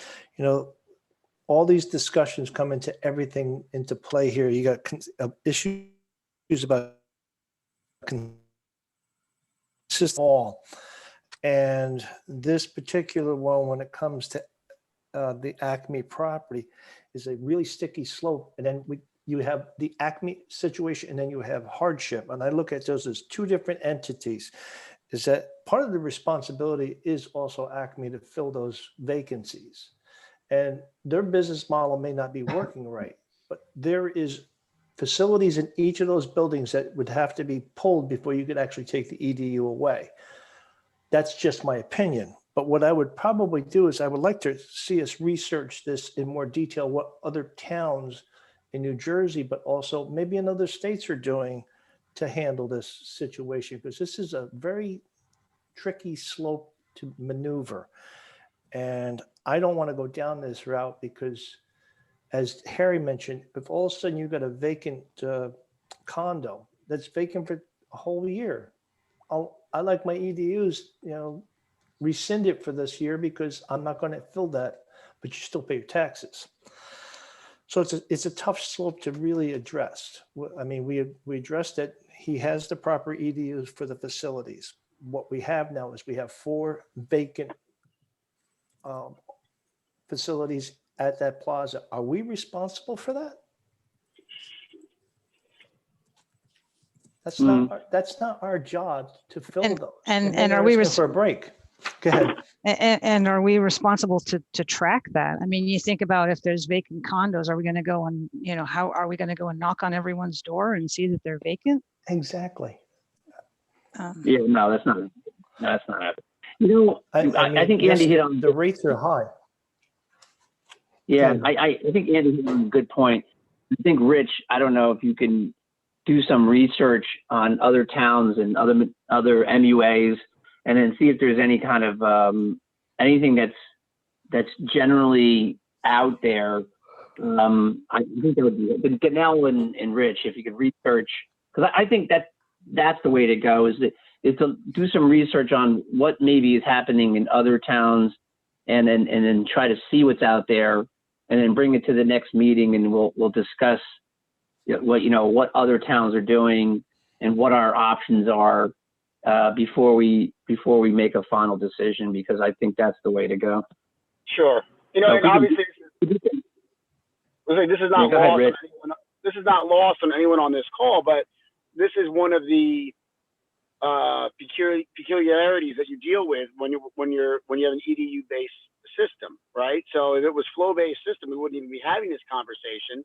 all these discussions come into everything into play here. You got issues about consistent all, and this particular one, when it comes to the Acme property, is a really sticky slope, and then you have the Acme situation, and then you have hardship. And I look at those as two different entities. Is that part of the responsibility is also Acme to fill those vacancies. And their business model may not be working right, but there is facilities in each of those buildings that would have to be pulled before you could actually take the EDU away. That's just my opinion. But what I would probably do is I would like to see us research this in more detail, what other towns in New Jersey, but also maybe in other states are doing to handle this situation, because this is a very tricky slope to maneuver. And I don't want to go down this route because, as Harry mentioned, if all of a sudden you've got a vacant condo that's vacant for a whole year, I like my EDUs, rescind it for this year because I'm not going to fill that, but you still pay your taxes. So it's a tough slope to really address. I mean, we addressed it. He has the proper EDUs for the facilities. What we have now is we have 4 vacant facilities at that plaza. Are we responsible for that? That's not our job to fill those. And are we for a break? Go ahead. And are we responsible to track that? I mean, you think about if there's vacant condos, are we going to go and, how are we going to go and knock on everyone's door and see that they're vacant? Exactly. Yeah, no, that's not happening. I think yes, Andy hit on the rates are high. Yeah, I think Andy hit on a good point. I think Rich, I don't know if you can do some research on other towns and other MUAs, and then see if there's any kind of anything that's generally out there. I think that would be but Ganell and Rich, if you could research, because I think that's the way to go, is to do some research on what maybe is happening in other towns, and then try to see what's out there, and then bring it to the next meeting, and we'll discuss what other towns are doing and what our options are before we make a final decision, because I think that's the way to go. Sure. And obviously, this is not go ahead, Rich. this is not lost on anyone on this call, but this is one of the peculiarities that you deal with when you have an EDU based system, right? So if it was flow based system, we wouldn't even be having this conversation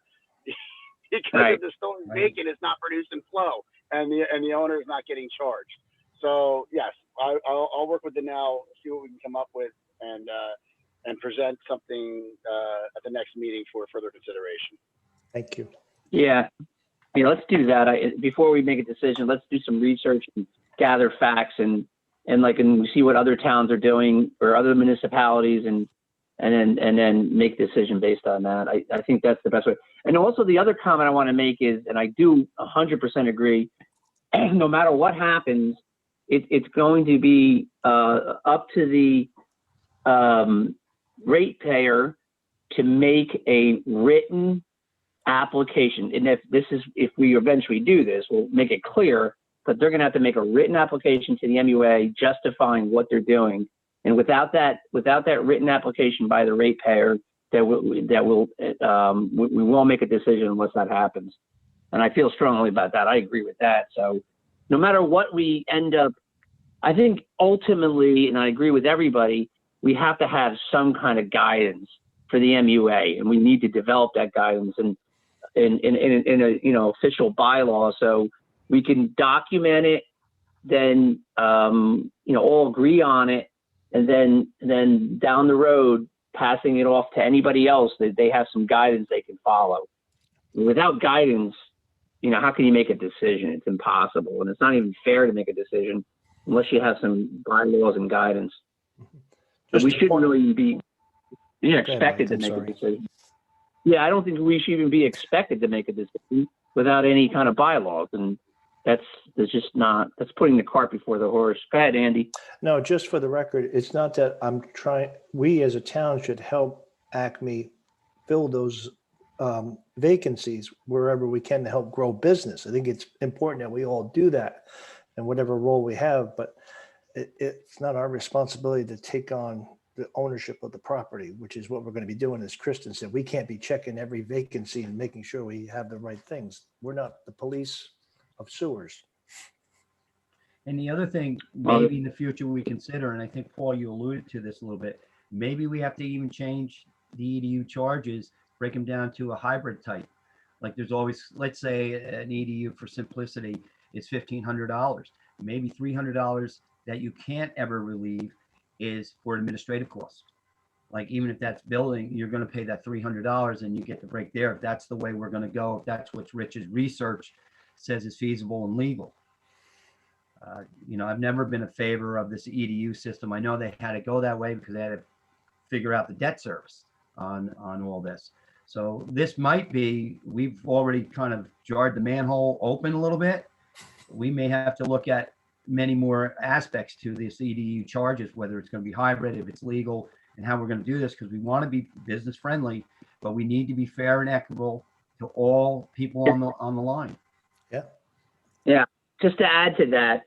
because if the store is vacant, it's not producing flow, and the owner is not getting charged. So yes, I'll work with Danelle, see what we can come up with, and present something at the next meeting for further consideration. Thank you. Yeah, let's do that. Before we make a decision, let's do some research and gather facts and see what other towns are doing or other municipalities and then make a decision based on that. I think that's the best way. And also the other comment I want to make is, and I do 100% agree, no matter what happens, it's going to be up to the ratepayer to make a written application. And if we eventually do this, we'll make it clear, but they're going to have to make a written application to the MUA justifying what they're doing. And without that written application by the ratepayer, we won't make a decision unless that happens. And I feel strongly about that. I agree with that. So no matter what we end up, I think ultimately, and I agree with everybody, we have to have some kind of guidance for the MUA, and we need to develop that guidance in a official bylaw so we can document it, then all agree on it, and then down the road passing it off to anybody else that they have some guidance they can follow. Without guidance, how can you make a decision? It's impossible, and it's not even fair to make a decision unless you have some bylaws and guidance. But we shouldn't really be expected to make a decision. Yeah, I don't think we should even be expected to make a decision without any kind of bylaws, and that's putting the cart before the horse. Go ahead, Andy. No, just for the record, it's not that I'm trying, we as a town should help Acme fill those vacancies wherever we can to help grow business. I think it's important that we all do that in whatever role we have, but it's not our responsibility to take on the ownership of the property, which is what we're going to be doing. As Kristen said, we can't be checking every vacancy and making sure we have the right things. We're not the police of sewers. And the other thing, maybe in the future we consider, and I think, Paul, you alluded to this a little bit, maybe we have to even change the EDU charges, break them down to a hybrid type. Like there's always, let's say an EDU for simplicity is $1,500. Maybe $300 that you can't ever relieve is for administrative costs. Like even if that's building, you're going to pay that $300 and you get the break there. If that's the way we're going to go, if that's what Rich's research says is feasible and legal. I've never been a favor of this EDU system. I know they had to go that way because they had to figure out the debt service on all this. So this might be, we've already kind of jarred the manhole open a little bit. We may have to look at many more aspects to this EDU charges, whether it's going to be hybrid, if it's legal, and how we're going to do this, because we want to be business friendly, but we need to be fair and equitable to all people on the line. Yeah. Just to add to that,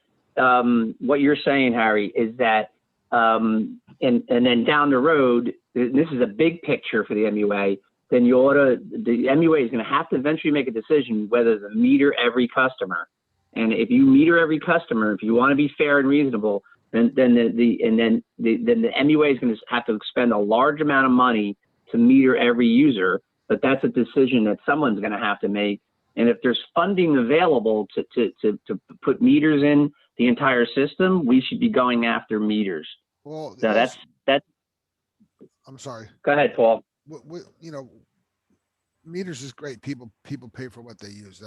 what you're saying, Harry, is that, and then down the road, this is a big picture for the MUA. Then the MUA is going to have to eventually make a decision whether to meter every customer. And if you meter every customer, if you want to be fair and reasonable, then the MUA is going to have to expend a large amount of money to meter every user. But that's a decision that someone's going to have to make. And if there's funding available to put meters in the entire system, we should be going after meters. Well, so that's. I'm sorry. Go ahead, Paul. Meters is great. People pay for what they use.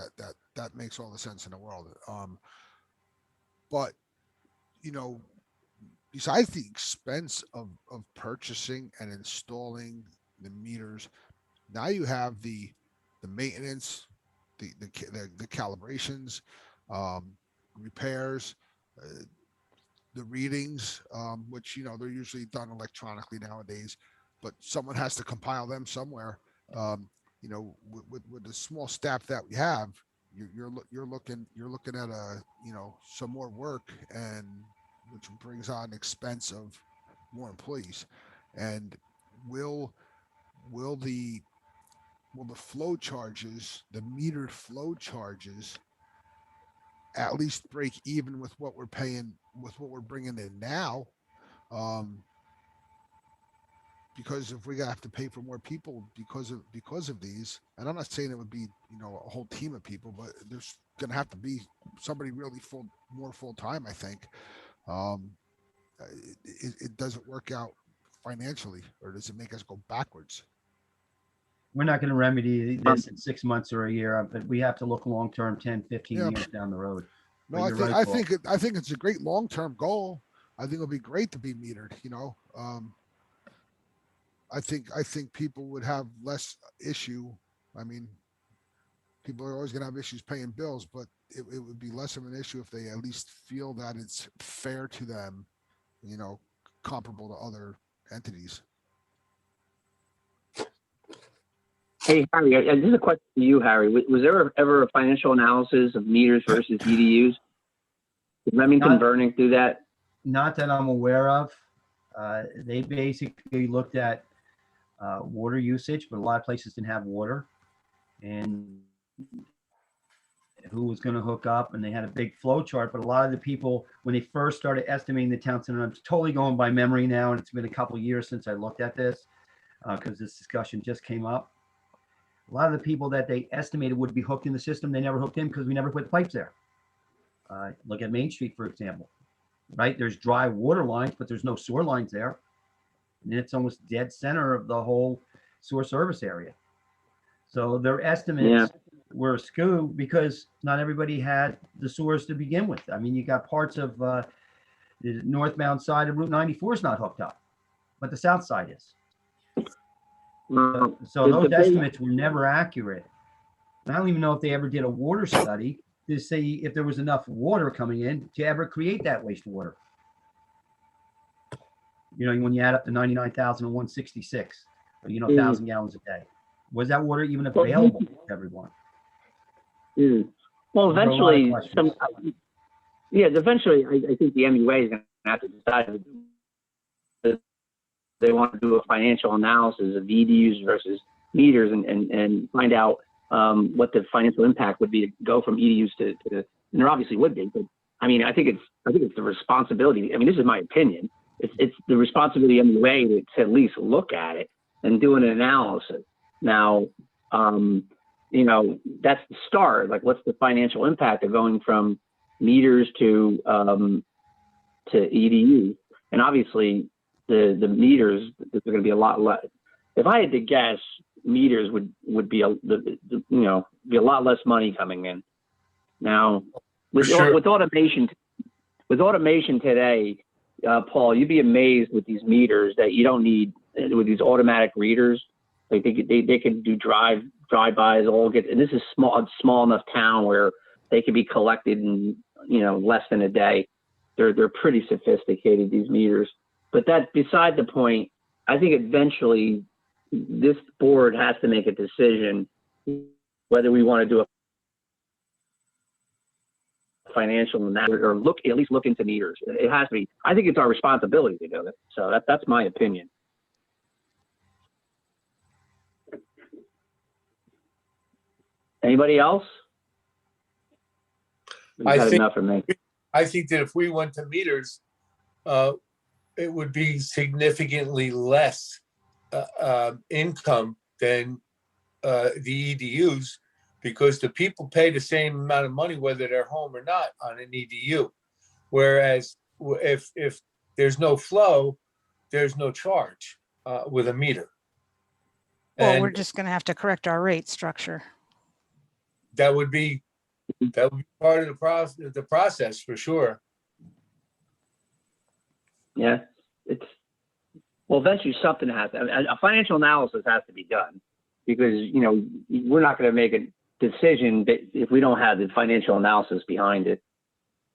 That makes all the sense in the world. But besides the expense of purchasing and installing the meters, now you have the maintenance, the calibrations, repairs, the readings, which they're usually done electronically nowadays, but someone has to compile them somewhere. With the small staff that we have, you're looking at some more work, and which brings on expense of more employees. And will the flow charges, the metered flow charges, at least break even with what we're paying, with what we're bringing in now? Because if we have to pay for more people because of these, and I'm not saying it would be a whole team of people, but there's going to have to be somebody really more full time. I think it doesn't work out financially, or does it make us go backwards? we're not going to remedy this in 6 months or a year, but we have to look long-term, 10, 15 Yeah. years down the road. No, But I you're think, right, I Paul. think, I think it's a great long-term goal. I think it'll be great to be metered, you know? I think people would have less issue. I mean, people are always gonna have issues paying bills, but it would be less of an issue if they at least feel that it's fair to them, you know, comparable to other entities. Hey, Harry, this is a question for you, Harry. Was there ever a financial analysis of meters versus EDUs? Did Remington Not- Burning do that? Not that I'm aware of. They basically looked at water usage, but a lot of places didn't have water, and who was going to hook up, and they had a big flow chart. But a lot of the people, when they first started estimating the town center, I'm totally going by memory now, and it's been a couple of years since I looked at this because this discussion just came up. A lot of the people that they estimated would be hooked in the system, they never hooked in because we never put pipes there. Look at Main Street, for example, right? There's dry water lines, but there's no sewer lines there. And it's almost dead center of the whole sewer service area. So their estimates were askew because not everybody had the sewers to begin with. I mean, you got parts of the northbound side of Route 94 is not hooked up, but the south side is. So those estimates were never accurate. And I don't even know if they ever did a water study to see if there was enough water coming in to ever create that wastewater. You know, when you add up to 99,166, you know, 1,000 gallons a day. Was that water even available to everyone? Well, eventually, eventually, I think the MUA is going to have to decide if they want to do a financial analysis of EDUs versus meters and find out what the financial impact would be to go from EDUs to and there obviously would be, but I mean, I think it's the responsibility. I mean, this is my opinion. It's the responsibility of the MUA to at least look at it and do an analysis. Now, you know, that's the start. Like, what's the financial impact of going from meters to EDU? And obviously, the meters, there's going to be a lot less. If I had to guess, meters would be be a lot less money coming in. Now, with automation today, Paul, you'd be amazed with these meters that you don't need with these automatic readers. Like they can do drive-bys, and this is a small enough town where they can be collected in less than a day. They're pretty sophisticated, these meters. But that beside the point, I think eventually this board has to make a decision whether we want to do a financial analysis or at least look into meters. It has to be. I think it's our responsibility to do it. So that's my opinion. Anybody else? Enough for me. I think that if we went to meters, it would be significantly less income than the EDUs, because the people pay the same amount of money whether they're home or not on an EDU. Whereas if there's no flow, there's no charge with a meter. Well, we're just going to have to correct our rate structure. That would be part of the process for sure. Yeah, eventually something has to, a financial analysis has to be done, because we're not going to make a decision if we don't have the financial analysis behind it.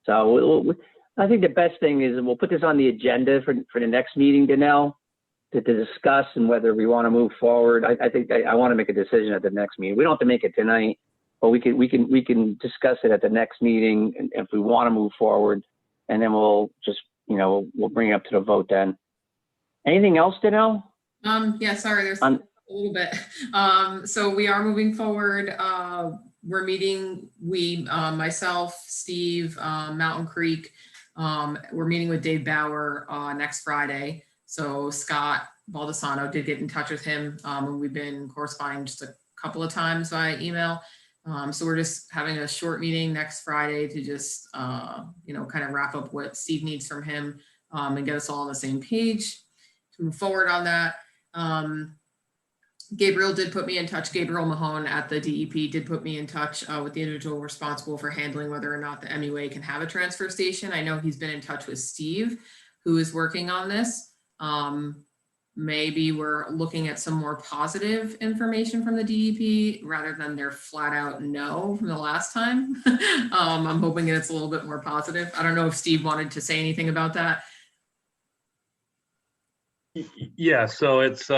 So I think the best thing is we'll put this on the agenda for the next meeting, Danelle, to discuss and whether we want to move forward. I think I want to make a decision at the next meeting. We don't have to make it tonight, but we can discuss it at the next meeting, and if we want to move forward, and then we'll just we'll bring it up to the vote then. Anything else, Danelle? Yeah, sorry, there's a little bit. So we are moving forward. We're meeting, myself, Steve, Mountain Creek. We're meeting with Dave Bauer next Friday. So Scott Baldessano did get in touch with him, and we've been corresponding just a couple of times via email. So we're just having a short meeting next Friday to just, kind of wrap up what Steve needs from him, and get us all on the same page to move forward on that. Gabriel did put me in touch. Gabriel Mahone at the DEP did put me in touch with the individual responsible for handling whether or not the MUA can have a transfer station. I know he's been in touch with Steve, who is working on this. Maybe we're looking at some more positive information from the DEP rather than their flat out no from the last time. I'm hoping it's a little bit more positive. I don't know if Steve wanted to say anything about that. Yeah, so it's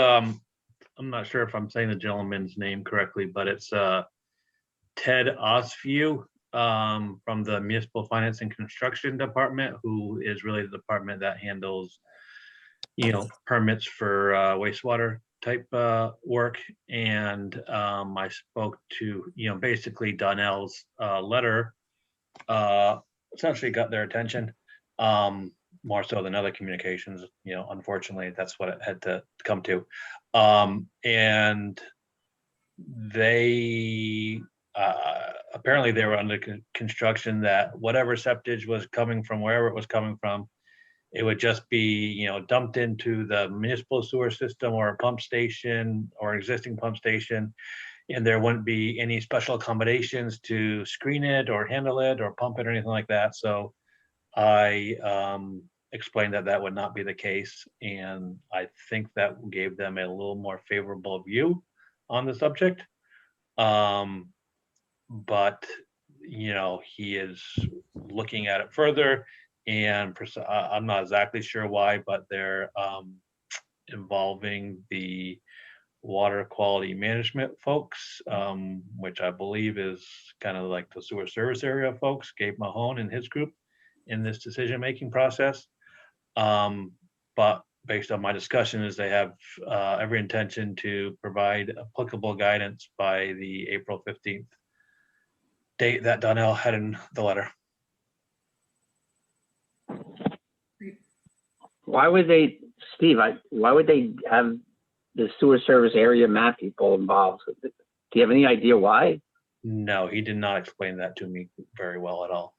I'm not sure if I'm saying the gentleman's name correctly, but it's Ted Osview from the Municipal Finance and Construction Department, who is really the department that handles, permits for wastewater type work. And I spoke to, basically Donnell's letter essentially got their attention. More so than other communications, unfortunately, that's what it had to come to. And they apparently they were under construction that whatever septage was coming from wherever it was coming from, it would just be, dumped into the municipal sewer system or a pump station or existing pump station. And there wouldn't be any special accommodations to screen it or handle it or pump it or anything like that. So I explained that that would not be the case, and I think that gave them a little more favorable view on the subject. But he is looking at it further, and I'm not exactly sure why, but they're involving the water quality management folks, which I believe is kind of like the sewer service area folks, Gabe Mahone and his group, in this decision-making process. But based on my discussion is they have every intention to provide applicable guidance by the April 15th date that Donnell had in the letter. Why would they, Steve, why would they have the sewer service area map people involved? Do you have any idea why? No, he did not explain that to me very well at all.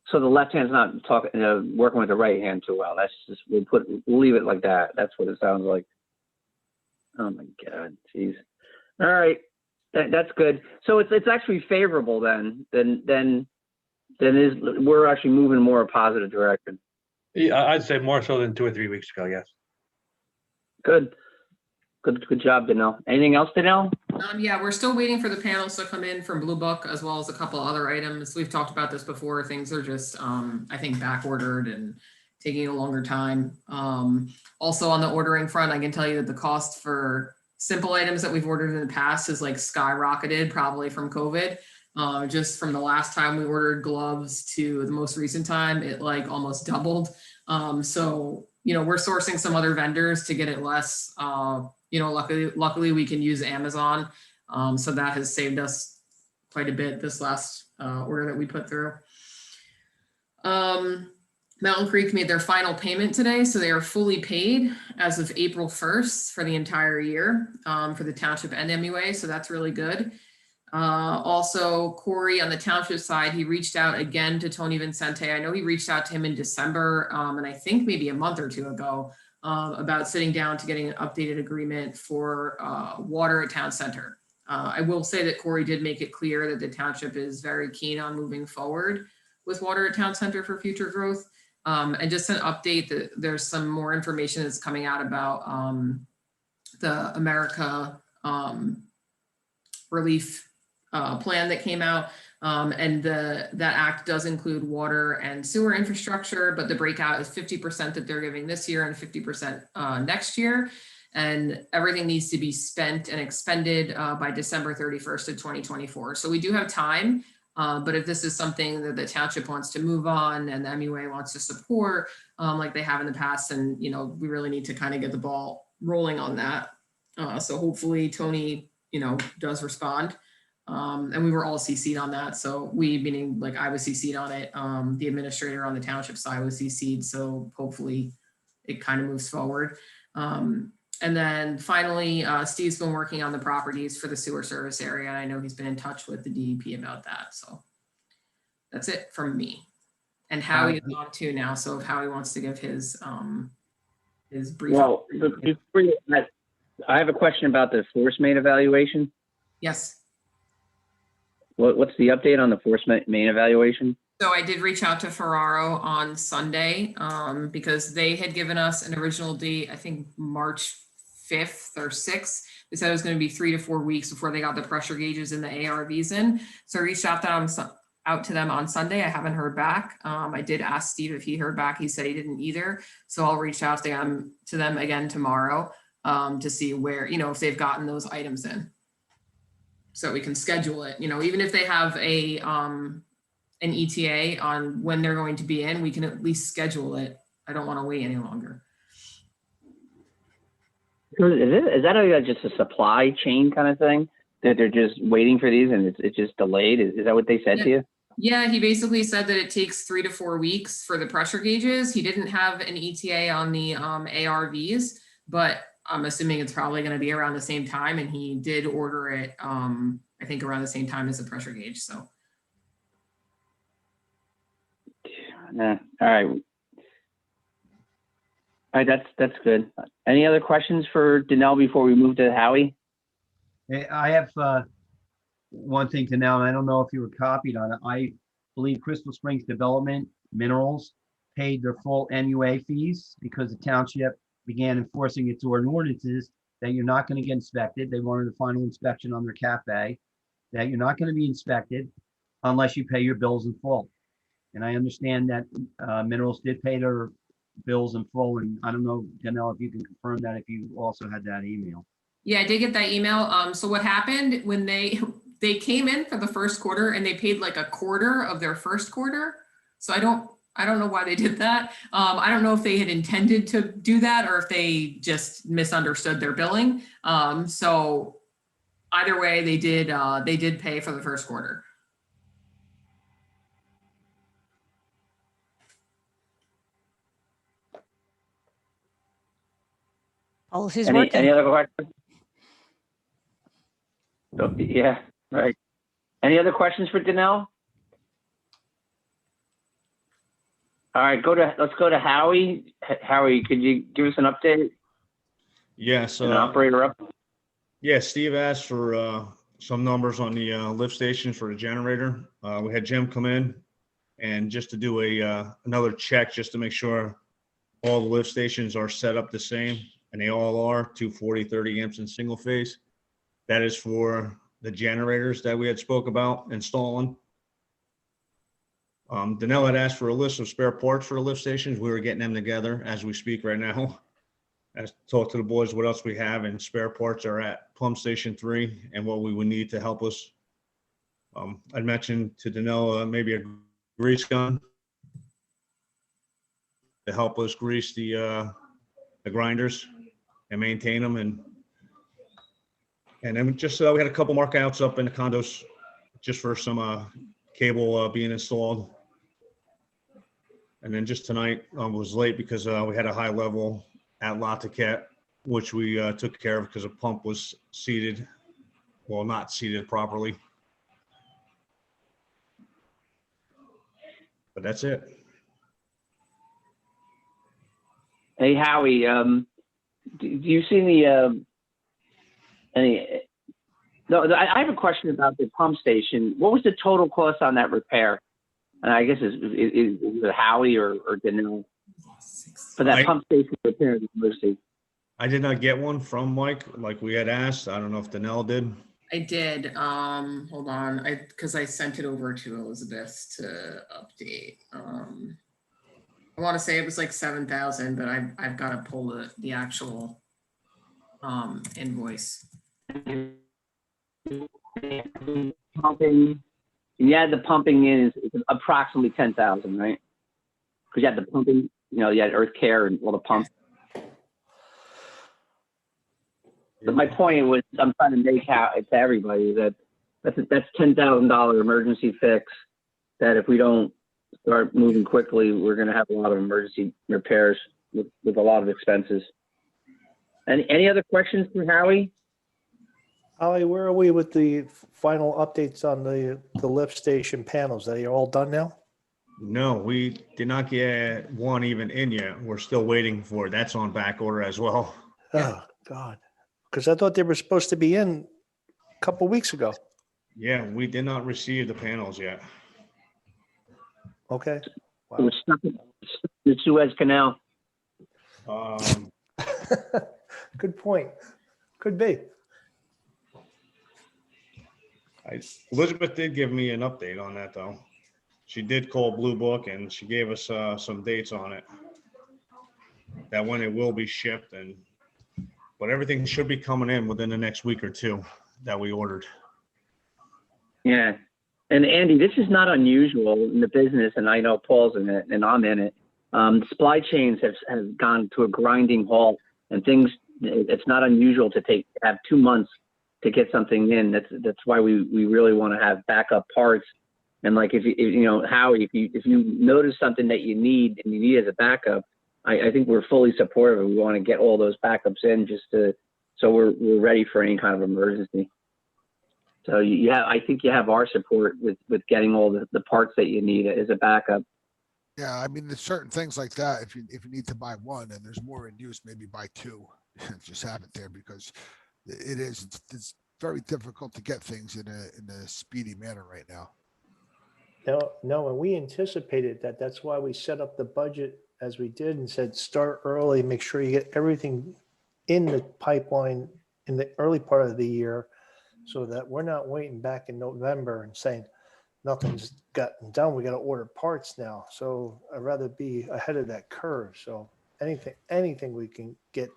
So the left hand's not talking, working with the right hand too well. That's just, we'll leave it like that. That's what it sounds like. Oh my God, jeez. All right, that's good. So it's actually favorable then we're actually moving more a positive direction. Yeah, I'd say more so than 2 or 3 weeks ago. Yes. Good job, Danelle. Anything else, Danelle? Yeah, we're still waiting for the panels to come in from Blue Book, as well as a couple other items. We've talked about this before. Things are just, I think, back ordered and taking a longer time. Also on the ordering front, I can tell you that the cost for simple items that we've ordered in the past is like skyrocketed, probably from COVID. Just from the last time we ordered gloves to the most recent time, it like almost doubled. So, we're sourcing some other vendors to get it less. Luckily we can use Amazon. So that has saved us quite a bit this last order that we put through. Mountain Creek made their final payment today, so they are fully paid as of April 1st for the entire year for the township and MUA, so that's really good. Also, Corey on the township side, he reached out again to Tony Vincente. I know he reached out to him in December, and I think maybe a month or two ago, about sitting down to getting an updated agreement for water at town center. I will say that Corey did make it clear that the township is very keen on moving forward with water at town center for future growth. And just an update that there's some more information that's coming out about the America relief plan that came out. And that act does include water and sewer infrastructure, but the breakout is 50% that they're giving this year and 50% next year. And everything needs to be spent and expended by December 31st of 2024. So we do have time, but if this is something that the township wants to move on and the MUA wants to support, like they have in the past, and we really need to kind of get the ball rolling on that. So hopefully Tony, does respond. And we were all CC'd on that. So we, meaning like I was CC'd on it. The administrator on the township side was CC'd. So hopefully it kind of moves forward. And then finally, Steve's been working on the properties for the sewer service area. And I know he's been in touch with the DEP about that. So that's it from me. And Howie is on too now. So if Howie wants to give his brief. Well, I have a question about the force main evaluation. Yes. What's the update on the force main evaluation? So I did reach out to Ferraro on Sunday because they had given us an original date, I think March 5th or 6th. They said it was going to be 3 to 4 weeks before they got the pressure gauges and the ARVs in. So I reached out to them on Sunday. I haven't heard back. I did ask Steve if he heard back. He said he didn't either. So I'll reach out to them again tomorrow to see where, if they've gotten those items in. So we can schedule it, even if they have an ETA on when they're going to be in, we can at least schedule it. I don't want to wait any longer. Is that just a supply chain kind of thing that they're just waiting for these and it's just delayed? Is that what they said to you? Yeah, he basically said that it takes 3 to 4 weeks for the pressure gauges. He didn't have an ETA on the ARVs, but I'm assuming it's probably going to be around the same time. And he did order it, I think around the same time as the pressure gauge. So. All right. All right, that's good. Any other questions for Danelle before we move to Howie? Hey, I have one thing to know, and I don't know if you were copied on it. I believe Crystal Springs Development Minerals paid their full MUA fees because the township began enforcing its ordinances that you're not going to get inspected. They wanted a final inspection on their cafe, that you're not going to be inspected unless you pay your bills in full. And I understand that Minerals did pay their bills in full. And I don't know, Danelle, if you can confirm that, if you also had that email. Yeah, I did get that email. So what happened when they came in for the first quarter and they paid like a quarter of their first quarter. So I don't know why they did that. I don't know if they had intended to do that or if they just misunderstood their billing. So either way, they did pay for the first quarter. Policy's working. Any other questions? So, yeah, right. Any other questions for Danelle? All right, let's go to Howie. Howie, could you give us an update? Yes. An operator up. Yeah, Steve asked for some numbers on the lift stations for the generator. We had Jim come in and just to do another check just to make sure all the lift stations are set up the same, and they all are 240, 30 amps in single phase. That is for the generators that we had spoke about installing. Danelle had asked for a list of spare parts for the lift stations. We were getting them together as we speak right now. I talked to the boys what else we have, and spare parts are at pump station 3 and what we would need to help us. I mentioned to Danelle maybe a grease gun to help us grease the grinders and maintain them, and then just we had a couple markouts up in the condos just for some cable being installed. And then just tonight was late because we had a high level at Lataket, which we took care of because a pump was seated, well, not seated properly. But that's it. Hey, Howie, do you see No, I have a question about the pump station. What was the total cost on that repair? And I guess is it Howie or Danelle for that pump station repair? I did not get one from Mike like we had asked. I don't know if Danelle did. I did. Hold on. Because I sent it over to Elizabeth to update. I want to say it was like 7,000, but I've got to pull the actual invoice. Pumping. You had the pumping in is approximately 10,000, right? Because you had the pumping, you had Earth Care and all the pumps. But my point was, I'm trying to make out to everybody that that's $10,000 emergency fix. That if we don't start moving quickly, we're going to have a lot of emergency repairs with a lot of expenses. Any other questions for Howie? Howie, where are we with the final updates on the lift station panels? Are they all done now? No, we did not get one even in yet. We're still waiting for it. That's on back order as well. Oh, God. Because I thought they were supposed to be in a couple weeks ago. Yeah, we did not receive the panels yet. Okay. It Wow. was stuck in the Suez Canal. Good point. Could be. Elizabeth did give me an update on that, though. She did call Blue Book and she gave us some dates on it. That when it will be shipped, but everything should be coming in within the next week or two that we ordered. Yeah. And Andy, this is not unusual in the business, and I know Paul's in it and I'm in it. Supply chains have gone to a grinding halt, and things, it's not unusual to have 2 months to get something in. That's why we really want to have backup parts. And like, if you know, Howie, if you notice something that you need and you need as a backup, I think we're fully supportive. We want to get all those backups in so we're ready for any kind of emergency. So I think you have our support with getting all the parts that you need as a backup. Yeah, I mean, there's certain things like that. If you need to buy one and there's more in use, maybe buy two. Just have it there, because it's very difficult to get things in a speedy manner right now. No, and we anticipated that. That's why we set up the budget as we did and said, start early, make sure you get everything in the pipeline in the early part of the year, so that we're not waiting back in November and saying nothing's gotten done. We got to order parts now. So I'd rather be ahead of that curve. So anything we can get,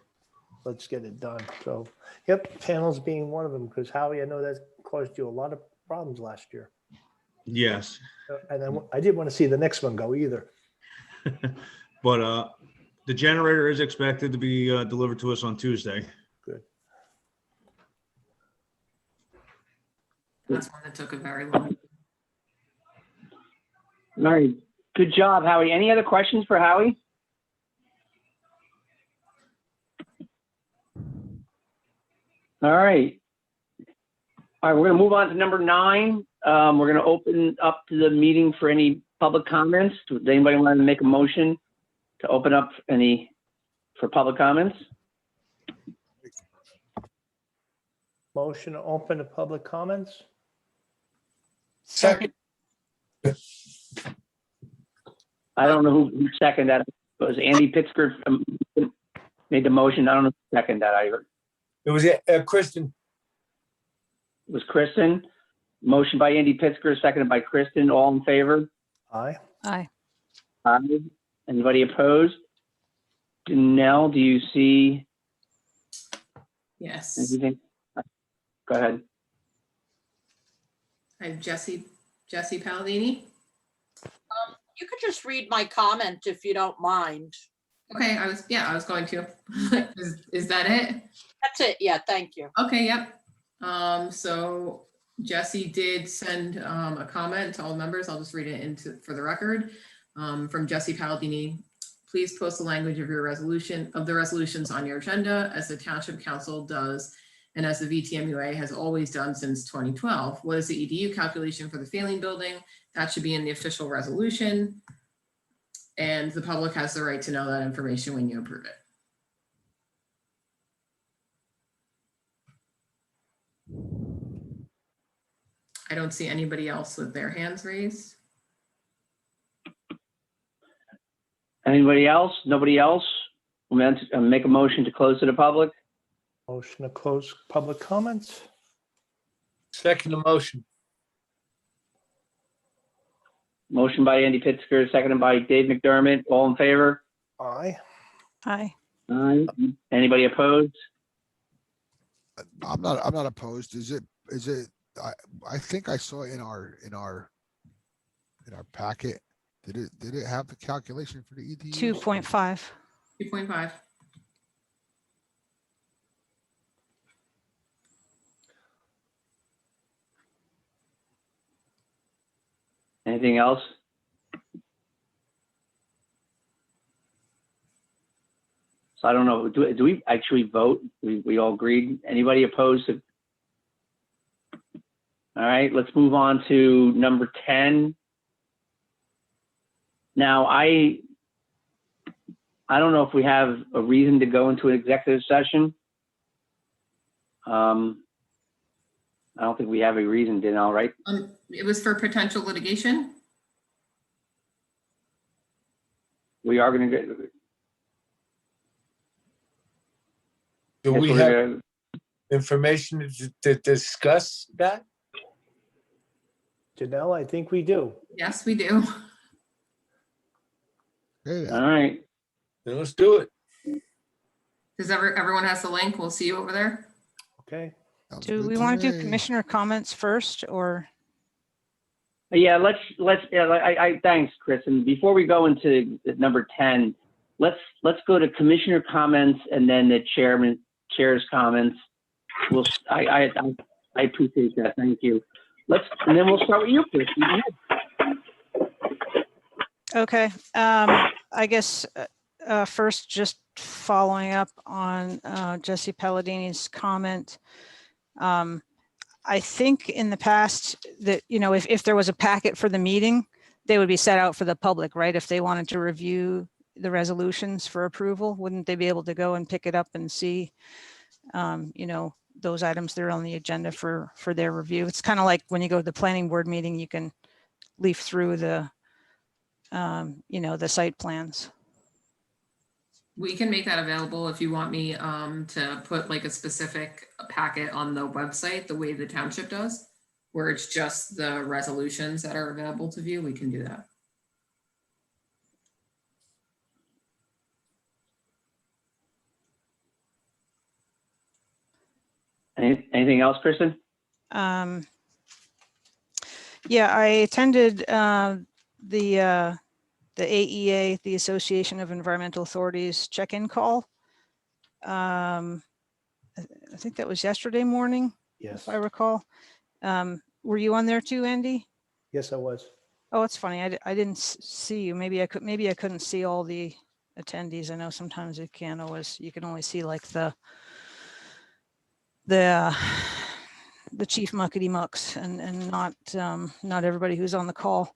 let's get it done. So, yep, panels being one of them, because Howie, I know that caused you a lot of problems last year. Yes. And I didn't want to see the next one go either. But the generator is expected to be delivered to us on Tuesday. Good. That's one that took a very long. All right. Good job, Howie. Any other questions for Howie? All right. All right, we're going to move on to number 9. We're going to open up the meeting for any public comments. Does anybody want to make a motion to open up for public comments? Motion to open to public comments. Second. I don't know who seconded that. It was Andy Pittsburgh made the motion. I don't know who seconded that. I heard. It was Kristen. It was Kristen. Motion by Andy Pittsburgh, seconded by Kristen. All in favor? Aye. Aye. Aye. Anybody opposed? Janelle, do you see Yes. anything? Go ahead. I have Jesse Palladini. You could just read my comment if you don't mind. Okay, I was going to. Is that it? That's it. Yeah, thank you. Okay, yep. So Jesse did send a comment to all members. I'll just read it for the record. From Jesse Palladini. Please post the language of the resolutions on your agenda, as the Township Council does and as the VTMUA has always done since 2012. What is the EDU calculation for the failing building? That should be in the official resolution. And the public has the right to know that information when you approve it. I don't see anybody else with their hands raised. Anybody else? Nobody else? We'll make a motion to close to the public. Motion to close public comments. Second motion. Motion by Andy Pittsburgh, seconded by Dave McDermott. All in favor? Aye. Aye. Aye. Anybody opposed? I'm not opposed. Is it, I think I saw in our packet, did it have the calculation for the EDU? 2.5. 2.5. Anything else? So I don't know, do we actually vote? We all agreed? Anybody opposed to? All right, let's move on to number 10. Now, I don't know if we have a reason to go into an executive session. I don't think we have a reason, Danelle, right? It was for potential litigation. We are gonna get. Do guess we we're have gonna- information to discuss that? Janelle, I think we do. Yes, we do. Okay, All right. Then let's do it. Does everyone has the link? We'll see you over there. Okay. sounds Do good we want to do me. commissioner comments first or? Yeah, thanks, Chris. And before we go into number 10, let's go to commissioner comments and then the chair's comments. I appreciate that. Thank you. And then we'll start with you, Chris. You go ahead. Okay, I guess first, just following up on Jesse Palladini's comment. I think in the past that, if there was a packet for the meeting, they would be set out for the public, right? If they wanted to review the resolutions for approval, wouldn't they be able to go and pick it up and see, those items that are on the agenda for their review? It's kind of like when you go to the planning board meeting, you can leaf through the site plans. We can make that available if you want me to put like a specific packet on the website, the way the township does, where it's just the resolutions that are available to view. We can do that. Anything else, Kristen? Yeah, I attended the AEA, the Association of Environmental Authorities check-in call. I think that was yesterday morning, Yes. if I recall. Were you on there too, Andy? Yes, I was. Oh, it's funny. I didn't see you. Maybe I couldn't see all the attendees. I know sometimes you can only see like the chief muckety mucks and not everybody who's on the call.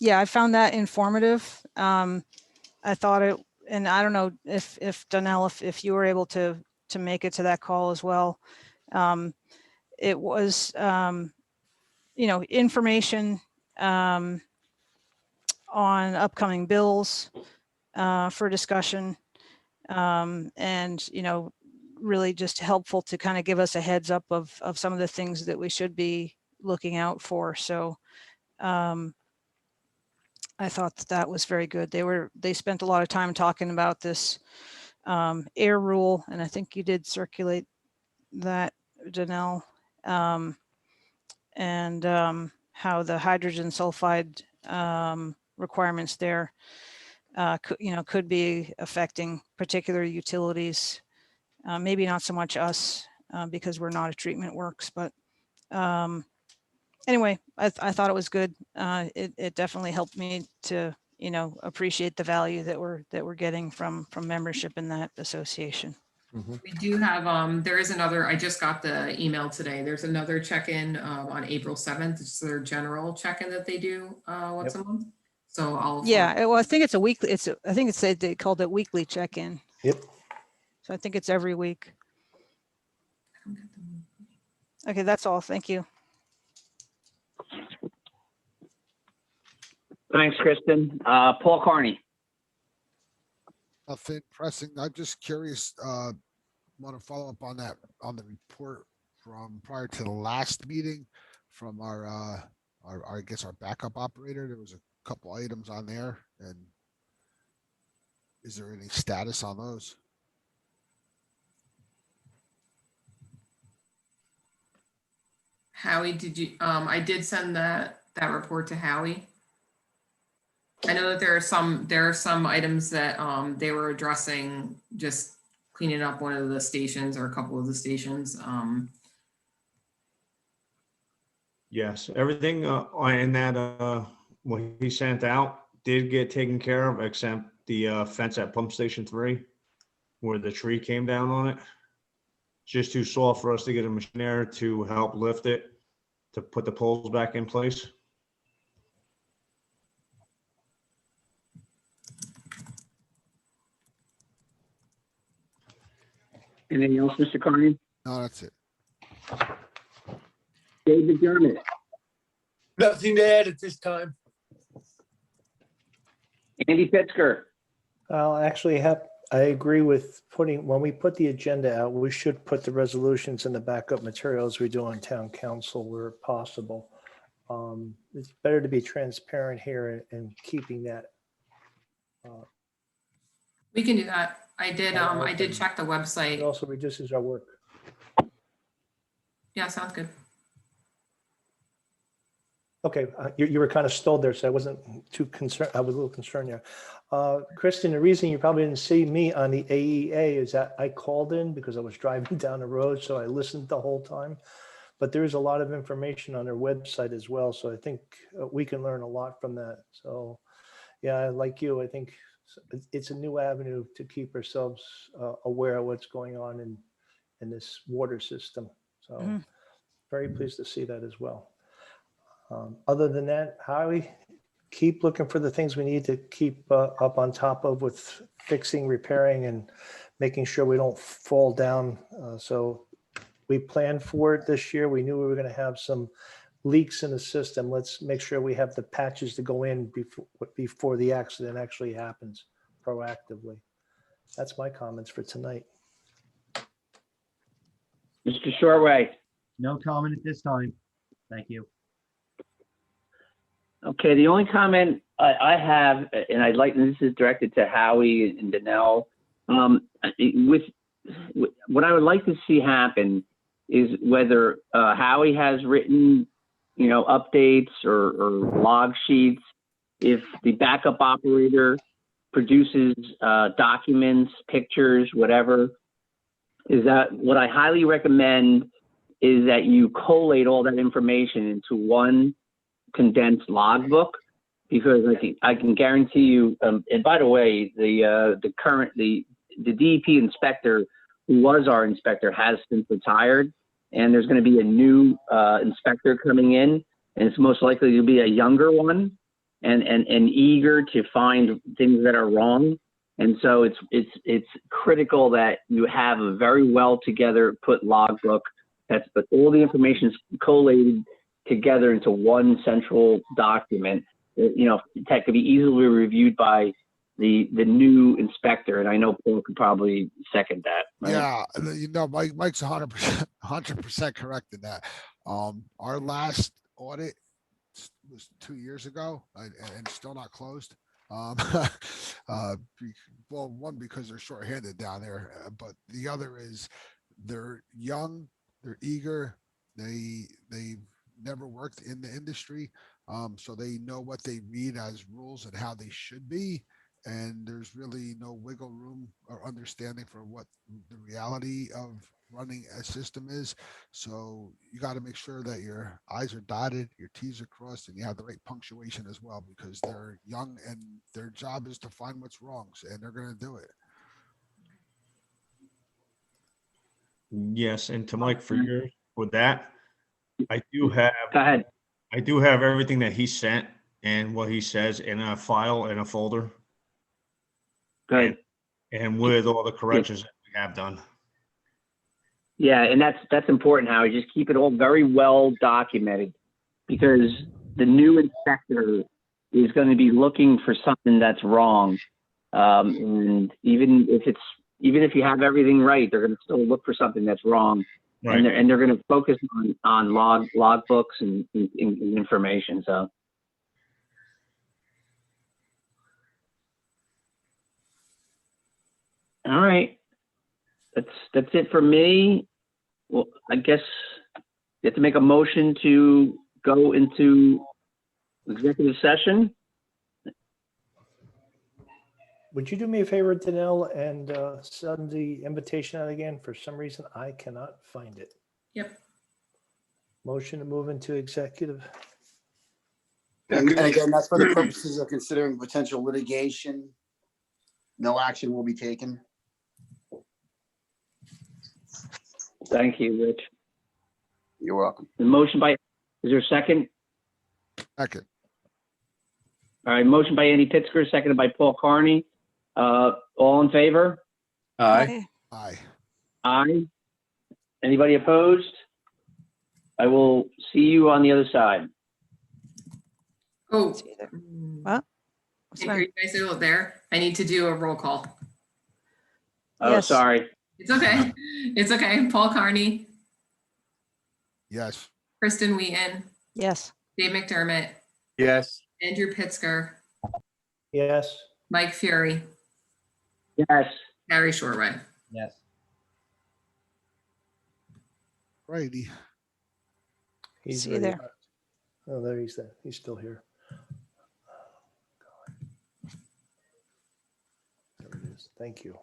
Yeah, I found that informative. I thought it, and I don't know if Donnell, if you were able to make it to that call as well. It was, information on upcoming bills for discussion, and really just helpful to kind of give us a heads up of some of the things that we should be looking out for. So I thought that was very good. They spent a lot of time talking about this air rule, and I think you did circulate that, Janelle, and how the hydrogen sulfide requirements there could be affecting particular utilities. Maybe not so much us because we're not a treatment works, but anyway, I thought it was good. It definitely helped me to appreciate the value that we're getting from membership in that association. We do have, there is another, I just got the email today. There's another check-in on April 7th. It's their general check-in that they do once a month. So I'll. Yeah, well, I think it's a weekly, I think they called it weekly check-in. Yep. So I think it's every week. Okay, that's all. Thank you. Thanks, Kristen. Paul Carney. Nothing pressing. I'm just curious, want to follow up on that, on the report from prior to the last meeting from our I guess our backup operator. There was a couple items on there, and is there any status on those? Howie, did you, I did send that report to Howie. I know that there are some items that they were addressing, just cleaning up one of the stations or a couple of the stations. Yes, everything in that what he sent out did get taken care of, except the fence at Pump Station 3, where the tree came down on it. Just too soft for us to get a machine there to help lift it, to put the poles back in place. Anything else, Mr. Carney? No, that's it. David Dermott? Nothing to add at this time. Andy Pittsger? I'll actually I agree with when we put the agenda out, we should put the resolutions in the backup materials we do on town council where possible. It's better to be transparent here and keeping that. We can do that. I did check the It website. also reduces our work. Yeah, sounds good. Okay, you were kind of stalled there, so I wasn't too concerned. I was a little concerned there. Kristen, the reason you probably didn't see me on the AEA is that I called in because I was driving down the road, so I listened the whole time. But there is a lot of information on their website as well, so I think we can learn a lot from that. So, yeah, like you, I think it's a new avenue to keep ourselves aware of what's going on in this water system. So, very pleased to see that as well. Other than that, Howie, keep looking for the things we need to keep up on top of with fixing, repairing, and making sure we don't fall down. So we planned for it this year. We knew we were going to have some leaks in the system. Let's make sure we have the patches to go in before the accident actually happens proactively. That's my comments for tonight. Mr. Shortway? No comment at this time. Thank you. Okay, the only comment I have, and I'd like, and this is directed to Howie and Danelle, with what I would like to see happen is whether Howie has written, updates or log sheets, if the backup operator produces documents, pictures, whatever, is that what I highly recommend is that you collate all that information into one condensed logbook, because I can guarantee you. And by the way, the DEP inspector who was our inspector has since retired, and there's going to be a new inspector coming in, and it's most likely to be a younger one, and eager to find things that are wrong. And so it's critical that you have a very well together put logbook but all the information is collated together into one central document, that could be easily reviewed by the new inspector. And I know Paul could probably second that. Right? Yeah, Mike's 100% correct in that. Our last audit was 2 years ago and still not closed. Well, one, because they're shorthanded down there, but the other is they're young, they're eager, they've never worked in the industry, so they know what they read as rules and how they should be, and there's really no wiggle room or understanding for what the reality of running a system is. So you got to make sure that your I's are dotted, your T's are crossed, and you have the right punctuation as well, because they're young and their job is to find what's wrong, and they're going to do it. Yes, and to Mike for that, I do have. Go ahead. I do have everything that he sent and what he says in a file in a folder. Good. And with all the corrections that we have done. Yeah, and that's important, Howie. Just keep it all very well documented, because the new inspector is going to be looking for something that's wrong, and even if you have everything right, they're going to still look for something that's wrong. Right. And they're going to focus on log books and information. So, all right, that's it for me. Well, I guess you have to make a motion to go into executive session. Would you do me a favor, Danelle, and send the invitation out again? For some reason, I cannot find it. Yep. Motion to move into executive. And again, that's for the purposes of considering potential litigation. No action will be taken. Thank you, Rich. You're welcome. The motion is there a second? Second. All right, motion by Andy Pittsger, seconded by Paul Carney. All in favor? Aye. Aye. Aye. Anybody opposed? I will see you on the other side. Oh. See you there. mm, What? What's the Are matter? you guys still there? I need to do a roll call. Oh, Yes. sorry. It's okay. It's okay. Paul Carney, Yes. Kristen Wheaton, Yes. Dave McDermott, Yes. Andrew Pittsger, Yes. Mike Fury, Yes. Harry Shoreway. Yes. Righty. He's See you ready. there. Oh, there he's there. He's still here. There it is. Thank you.